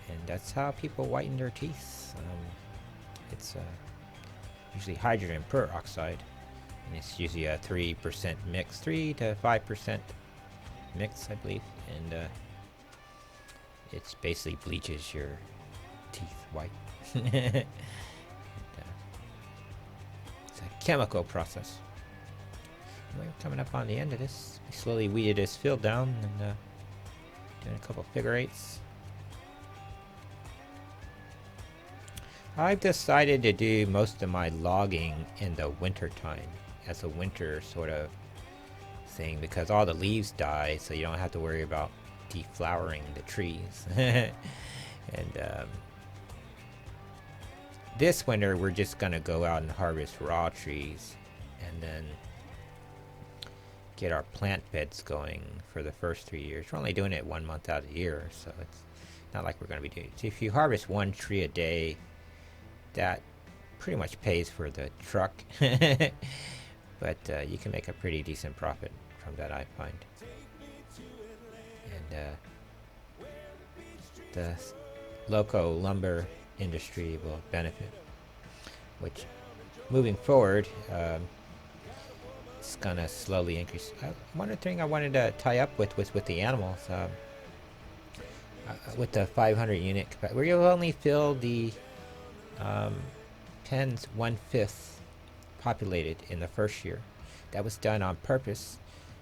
And that's how people whiten their teeth. It's usually hydrogen peroxide, and it's usually a 3% mix, 3 to 5% mix, I believe, and it basically bleaches your teeth white. And, it's a chemical process. Anyway, we're coming up on the end of this. We slowly weeded this field down and doing a couple figure eights. I've decided to do most of my logging in the winter time as a winter sort of thing, because all the leaves die, so you don't have to worry about deflowering the trees. And this winter we're just gonna go out and harvest raw trees and then get our plant beds going for the first 3 years. We're only doing it 1 month out of the year, so it's not like we're gonna be doing it. So if you harvest 1 tree a day, that pretty much pays for the truck. But you can make a pretty decent profit from that, I find. And the local lumber industry will benefit, which moving forward it's gonna slowly increase. One other thing I wanted to tie up with was with the animals. With the 500 unit capacity, where you only fill the pens 1/5 populated in the first year. That was done on purpose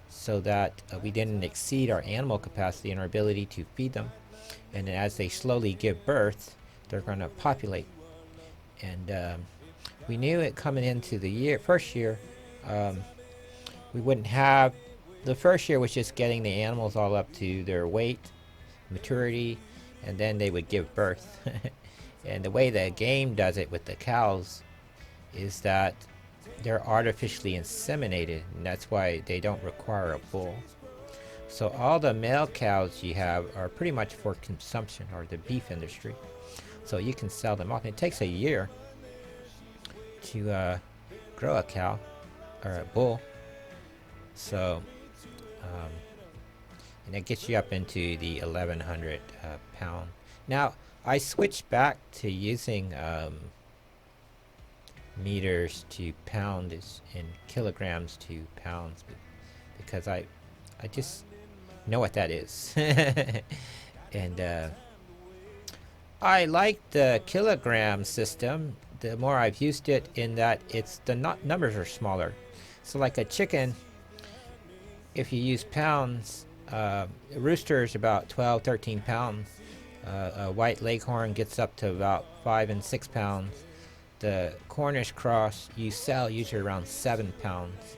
so that we didn't exceed our animal capacity and our ability to feed them. And as they slowly give birth, they're going to populate. And we knew it coming into the first year, we wouldn't have. The first year was just getting the animals all up to their weight, maturity, and then they would give birth. And the way the game does it with the cows is that they're artificially inseminated, and that's why they don't require a bull. So all the male cows you have are pretty much for consumption, or the beef industry. So you can sell them off. And it takes a year to grow a cow or a bull. So, and that gets you up into the 1,100 pound. Now, I switched back to using meters to pounds and kilograms to pounds, because I just know what that is. And I like the kilogram system. The more I've used it, in that it's the numbers are smaller. So like a chicken, if you use pounds, a rooster is about 12, 13 pounds. A white leghorn gets up to about 5 and 6 pounds. The Cornish cross you sell usually around 7 pounds.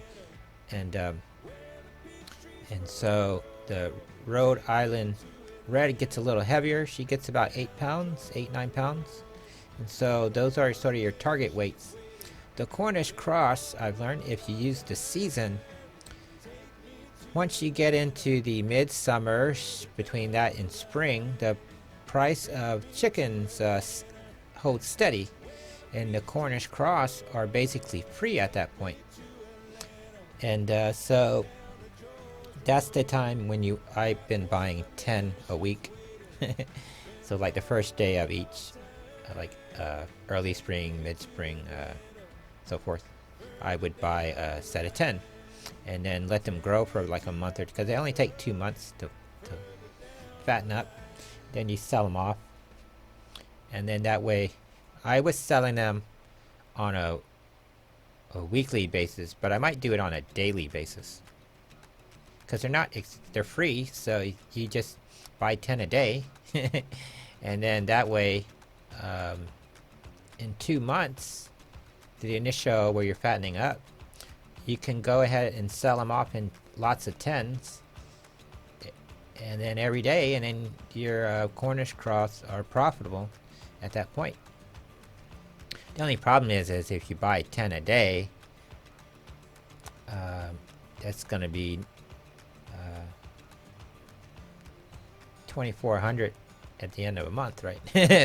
And so the Rhode Island Red gets a little heavier. She gets about 8 pounds, 8, 9 pounds. And so those are sort of your target weights. The Cornish cross, I've learned, if you use the season, once you get into the midsummer, between that and spring, the price of chickens holds steady. And the Cornish cross are basically free at that point. And so that's the time when I've been buying 10 a week. So like the first day of each, early spring, mid-spring, so forth, I would buy a set of 10 and then let them grow for like a month or two, because they only take 2 months to fatten up. Then you sell them off. And then that way, I was selling them on a weekly basis, but I might do it on a daily basis. Because they're free, so you just buy 10 a day. And then that way, in 2 months, the initial where you're fattening up, you can go ahead and sell them off in lots of 10s. And then every day, and then your Cornish cross are profitable at that point. The only problem is if you buy 10 a day, that's going to be 2,400 at the end of a month, right?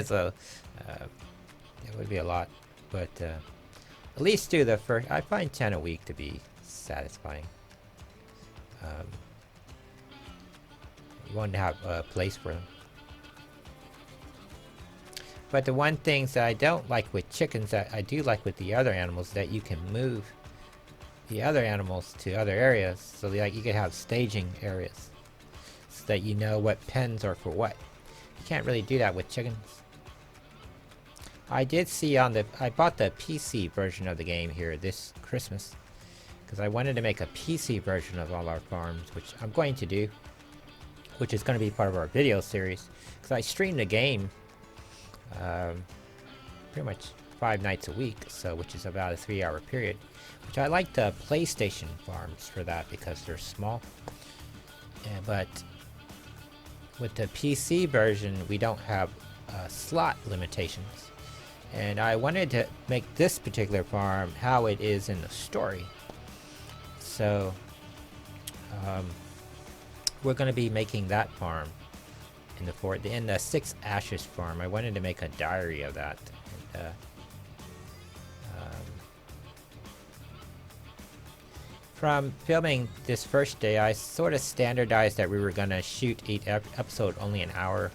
So it would be a lot, but at least do the first. I find 10 a week to be satisfying. You want to have a place for them. But the one thing that I don't like with chickens that I do like with the other animals, that you can move the other animals to other areas. So like you could have staging areas so that you know what pens are for what. You can't really do that with chickens. I did see I bought the PC version of the game here this Christmas, because I wanted to make a PC version of all our farms, which I'm going to do, which is going to be part of our video series, because I stream the game pretty much 5 nights a week, so which is about a 3-hour period, which I like the PlayStation farms for that because they're small. But with the PC version, we don't have slot limitations, and I wanted to make this particular farm how it is in the story. So we're going to be making that farm in the Six Ashes farm. I wanted to make a diary of that. And, from filming this first day, I sort of standardized that we were going to shoot each episode only an hour.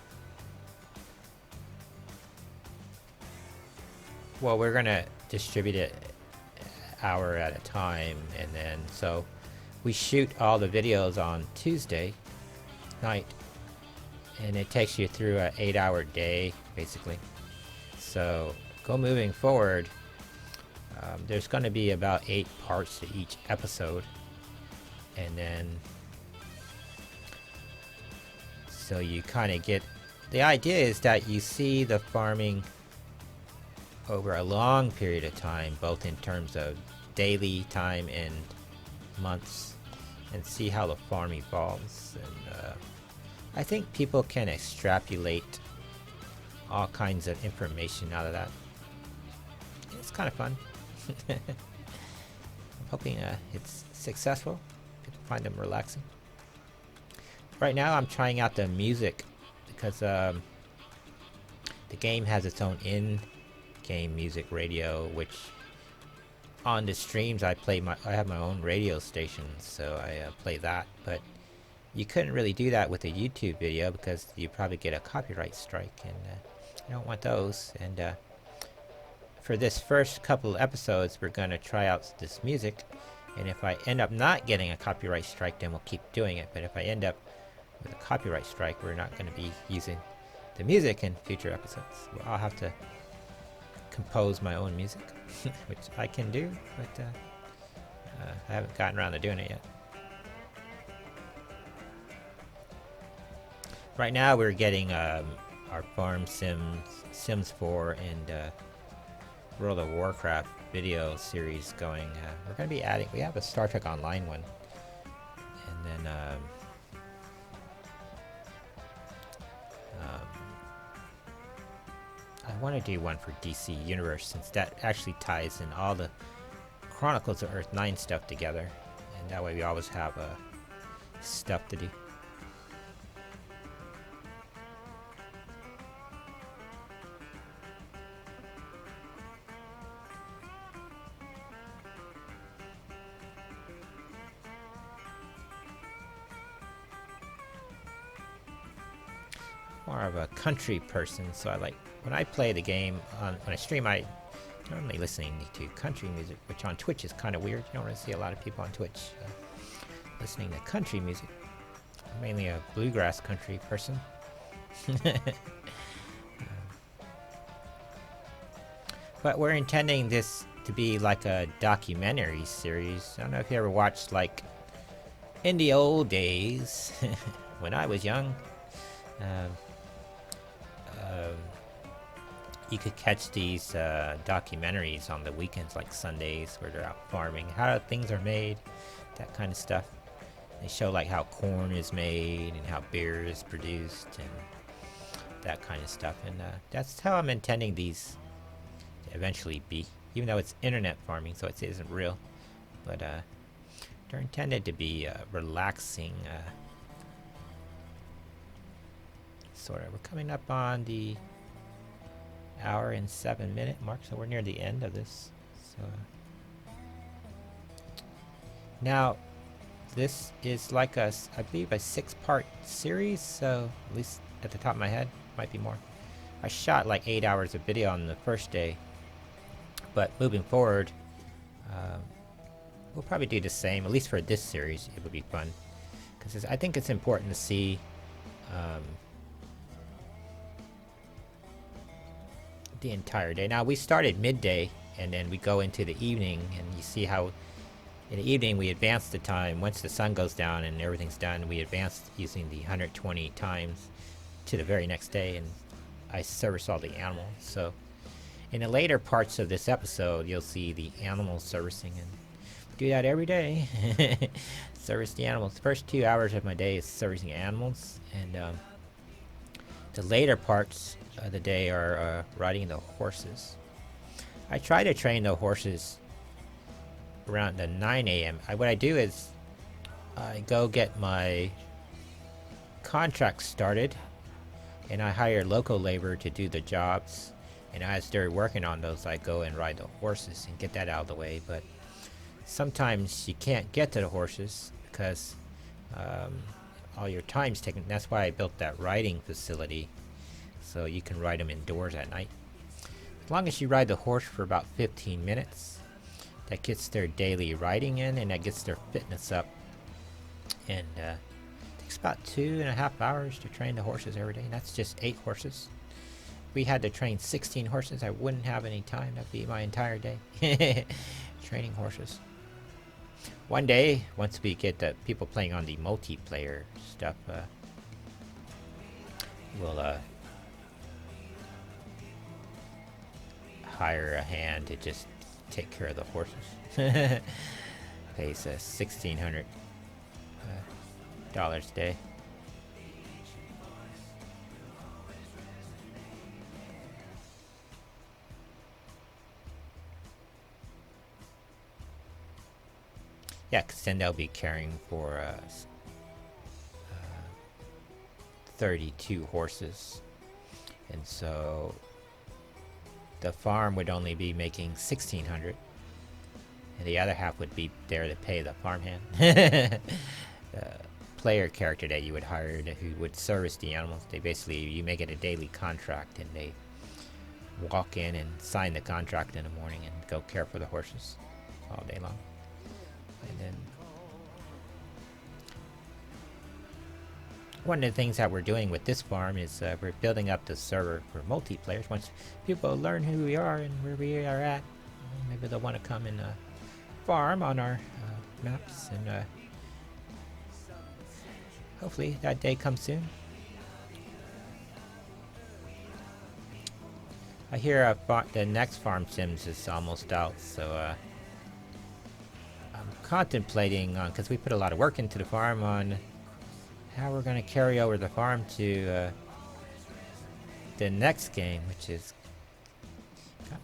Well, we're going to distribute it an hour at a time, and then so we shoot all the videos on Tuesday night, and it takes you through an 8-hour day basically. So moving forward, there's going to be about 8 parts to each episode, and then so you kind of get the idea is that you see the farming over a long period of time, both in terms of daily time and months, and see how the farm evolves. And I think people can extrapolate all kinds of information out of that. It's kind of fun. I'm hoping it's successful. People find them relaxing. Right now I'm trying out the music because the game has its own in-game music radio, which on the streams I have my own radio station, so I play that. But you couldn't really do that with a YouTube video because you probably get a copyright strike, and I don't want those. And for this first couple of episodes, we're going to try out this music, and if I end up not getting a copyright strike, then we'll keep doing it. But if I end up with a copyright strike, we're not going to be using the music in future episodes. Well, I'll have to compose my own music, which I can do, but I haven't gotten around to doing it yet. Right now we're getting our farm Sims 4 and World of Warcraft video series going. We're going to be adding, we have a Star Trek Online one, and then I want to do one for DC Universe, since that actually ties in all the Chronicles of Earth 9 stuff together, and that way we always have stuff to do. More of a country person, so I like, when I play the game, when I stream, I normally listening to country music, which on Twitch is kind of weird. You don't really see a lot of people on Twitch listening to country music. I'm mainly a bluegrass country person. But we're intending this to be like a documentary series. I don't know if you ever watched, like, in the old days, when I was young, you could catch these documentaries on the weekends, like Sundays, where they're out farming, how things are made, that kind of stuff. They show like how corn is made and how beer is produced and that kind of stuff. And that's how I'm intending these to eventually be, even though it's internet farming, so it isn't real. But they're intended to be relaxing. Sort of. We're coming up on the hour and 7-minute mark, so we're near the end of this. So now this is like a, I believe, a 6-part series, so at least at the top of my head, might be more. I shot like 8 hours of video on the first day, but moving forward, we'll probably do the same, at least for this series. It would be fun, because I think it's important to see the entire day. Now we started midday and then we go into the evening, and you see how in the evening we advance the time. Once the sun goes down and everything's done, we advance using the 120 times to the very next day, and I service all the animals. So in the later parts of this episode, you'll see the animal servicing, and do that every day. Service the animals. The first 2 hours of my day is servicing animals, and the later parts of the day are riding the horses. I try to train the horses around the 9 a.m. What I do is I go get my contract started, and I hire local labor to do the jobs, and as they're working on those, I go and ride the horses and get that out of the way. But sometimes you can't get to the horses because all your time's taken. That's why I built that riding facility, so you can ride them indoors at night. As long as you ride the horse for about 15 minutes, that gets their daily riding in, and that gets their fitness up. And it takes about 2.5 hours to train the horses every day, and that's just 8 horses. If we had to train 16 horses, I wouldn't have any time. That'd be my entire day. Training horses. One day, once we get the people playing on the multiplayer stuff, we'll hire a hand to just take care of the horses. Pays $1,600 a day. Yeah, because then they'll be caring for 32 horses, and so the farm would only be making $1,600, and the other half would be there to pay the farmhand. The player character that you would hire who would service the animals, they basically, you make it a daily contract, and they walk in and sign the contract in the morning and go care for the horses all day long. And then one of the things that we're doing with this farm is we're building up the server for multiplayers. Once people learn who we are and where we are at, maybe they'll want to come and farm on our maps, and hopefully that day comes soon. I hear the next farm sims is almost out, so I'm contemplating on, because we put a lot of work into the farm, on how we're going to carry over the farm to the next game, which is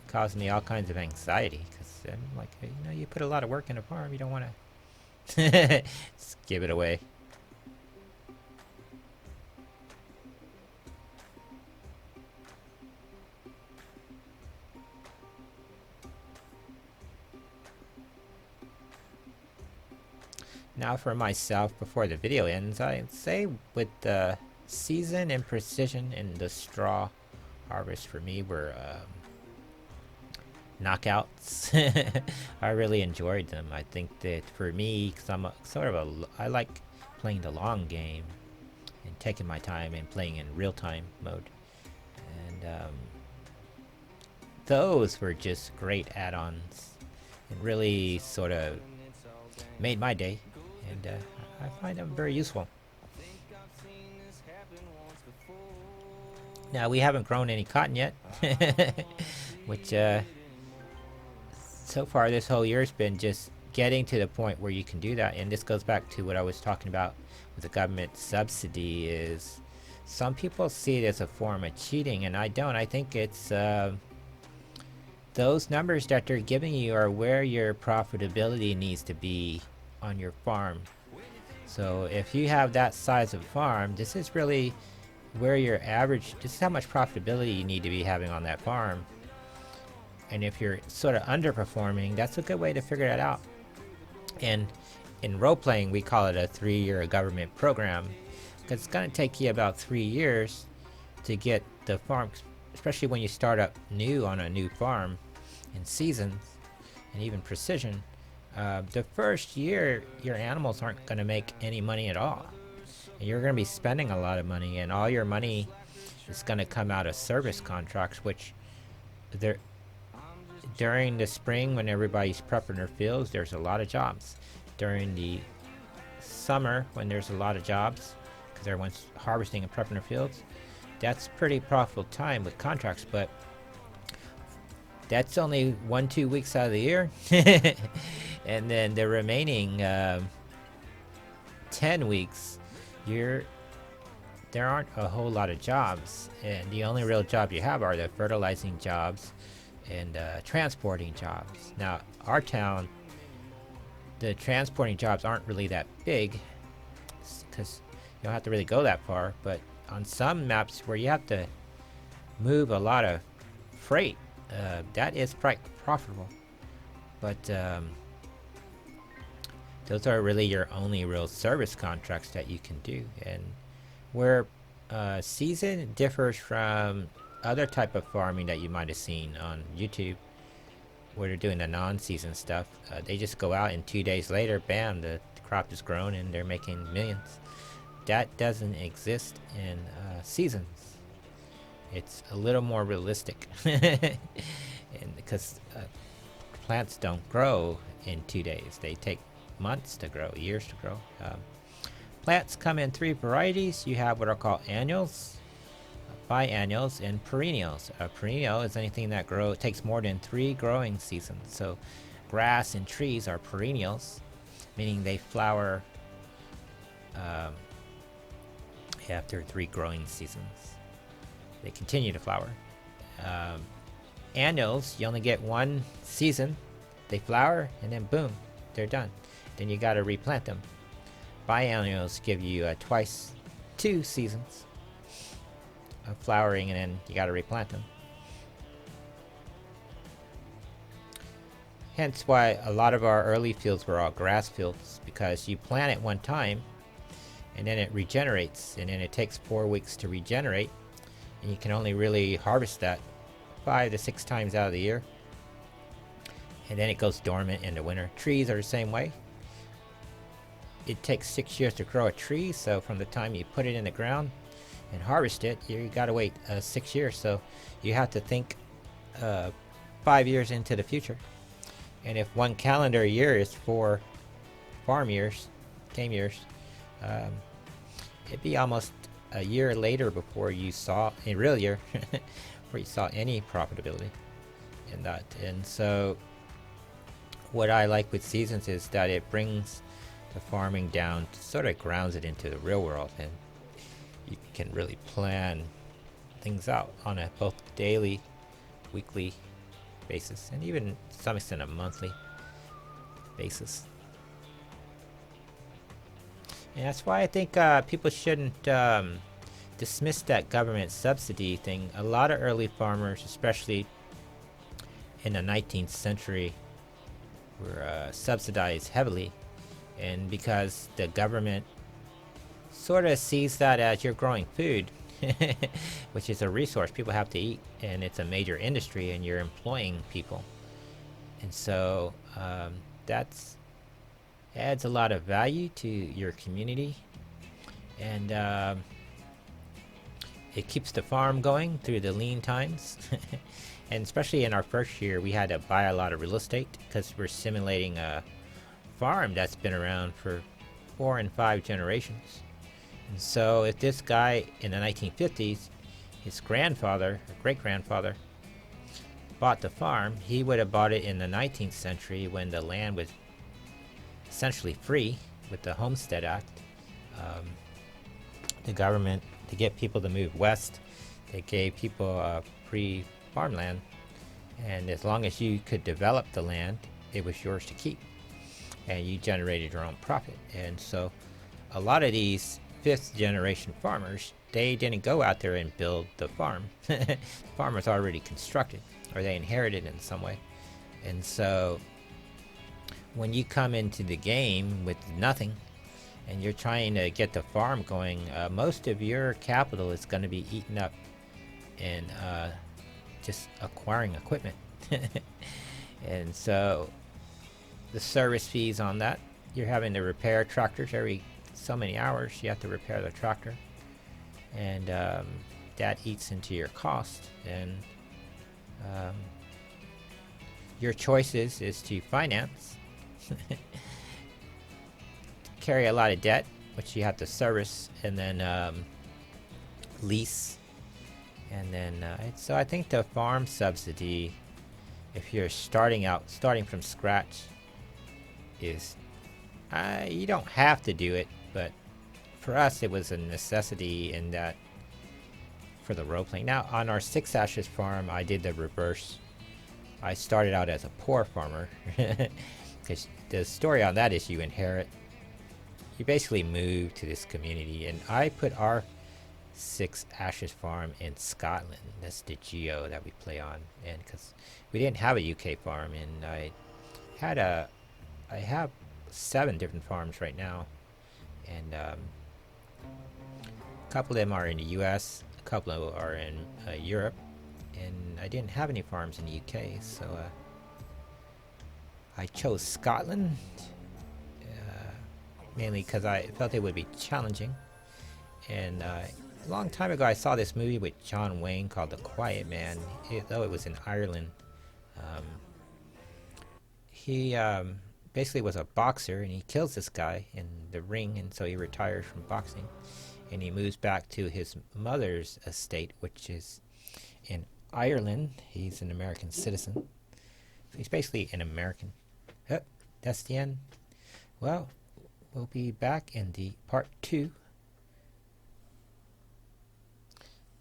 causing me all kinds of anxiety, because I'm like, you know, you put a lot of work in a farm, you don't want to just give it away. Now for myself, before the video ends, I'd say with the season and precision and the straw harvest, for me, were knockouts. I really enjoyed them. I think that for me, because I'm I like playing the long game and taking my time and playing in real-time mode. And those were just great add-ons and really sort of made my day. And I find them very useful. Now, we haven't grown any cotton yet, which so far this whole year has been just getting to the point where you can do that. And this goes back to what I was talking about with the government subsidy. Is some people see it as a form of cheating, and I don't. I think it's those numbers that they're giving you are where your profitability needs to be on your farm. So if you have that size of farm, this is really where your average, this is how much profitability you need to be having on that farm. And if you're sort of underperforming, that's a good way to figure that out. And in role-playing, we call it a 3-year government program, because it's going to take you about 3 years to get the farm, especially when you start up new on a new farm in seasons and even precision. The first year, your animals aren't going to make any money at all. And you're going to be spending a lot of money, and all your money is going to come out of service contracts, which during the spring, when everybody's prepping their fields, there's a lot of jobs. During the summer, when there's a lot of jobs, because everyone's harvesting and prepping their fields, that's pretty profitable time with contracts, but that's only 1-2 weeks out of the year. And then the remaining 10 weeks, there aren't a whole lot of jobs, and the only real job you have are the fertilizing jobs and transporting jobs. Now, our town, the transporting jobs aren't really that big, because you don't have to really go that far, but on some maps where you have to move a lot of freight, that is profitable. But those are really your only real service contracts that you can do. And where season differs from other type of farming that you might have seen on YouTube, where they're doing the non-season stuff, they just go out and 2 days later, bam, the crop is grown and they're making millions. That doesn't exist in seasons. It's a little more realistic, and because plants don't grow in 2 days, they take months to grow, years to grow. Plants come in 3 varieties. You have what are called annuals, biennials, and perennials. A perennial is anything that takes more than 3 growing seasons. So grass and trees are perennials, meaning they flower after 3 growing seasons. They continue to flower. Annuals, you only get 1 season. They flower and then boom, they're done. Then you gotta replant them. Biennials give you twice 2 seasons of flowering, and then you gotta replant them. Hence why a lot of our early fields were all grass fields, because you plant it one time and then it regenerates, and then it takes 4 weeks to regenerate, and you can only really harvest that 5 to 6 times out of the year, and then it goes dormant in the winter. Trees are the same way. it takes 6 years to grow a tree. So from the time you put it in the ground and harvest it, you got to wait 6 years. So you have to think 5 years into the future. And if one calendar year is 4 farm years, game years, um, it'd be almost a year later before you saw, a real year, before you saw any profitability in that. And so what I like with seasons is that it brings the farming down, sort of grounds it into the real world, and you can really plan things out on a both daily, weekly basis, and even to some extent a monthly basis. And that's why I think people shouldn't dismiss that government subsidy thing. A lot of early farmers, especially in the 19th century, were subsidized heavily, and because the government sort of sees that as you're growing food, which is a resource people have to eat, and it's a major industry, and you're employing people, and so that's adds a lot of value to your community, and it keeps the farm going through the lean times. And especially in our first year, we had to buy a lot of real estate because we're simulating a farm that's been around for 4 and 5 generations. And so if this guy in the 1950s, his grandfather, or great-grandfather, bought the farm, he would have bought it in the 19th century when the land was essentially free with the Homestead Act. The government, to get people to move west, they gave people free farmland, and as long as you could develop the land, it was yours to keep, and you generated your own profit. And so a lot of these 5th generation farmers, they didn't go out there and build the farm. The farm was already constructed, or they inherited it in some way. And so when you come into the game with nothing and you're trying to get the farm going, most of your capital is going to be eaten up in just acquiring equipment. And so the service fees on that, you're having to repair tractors every so many hours. You have to repair the tractor, and that eats into your cost. And your choices is to finance, carry a lot of debt, which you have to service, and then lease. And then so I think the farm subsidy, if you're starting from scratch, is you don't have to do it, but for us it was a necessity in that for the role playing. Now on our 6 Ashes farm, I did the reverse. I started out as a poor farmer, because the story on that is you inherit. You basically move to this community, and I put our 6 Ashes farm in Scotland. That's the geo that we play on, and because we didn't have a UK farm, and I have 7 different farms right now, and a couple of them are in the US, a couple are in Europe, and I didn't have any farms in the UK, so I chose Scotland, mainly because I felt it would be challenging. And a long time ago, I saw this movie with John Wayne called The Quiet Man. Though it was in Ireland, he basically was a boxer, and he kills this guy in the ring, and so he retires from boxing, and he moves back to his mother's estate, which is in Ireland. He's an American citizen. So he's basically an American. Yep, that's the end. Well, we'll be back in the part 2.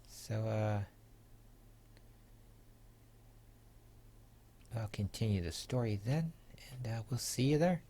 So I'll continue the story then, and we'll see you there.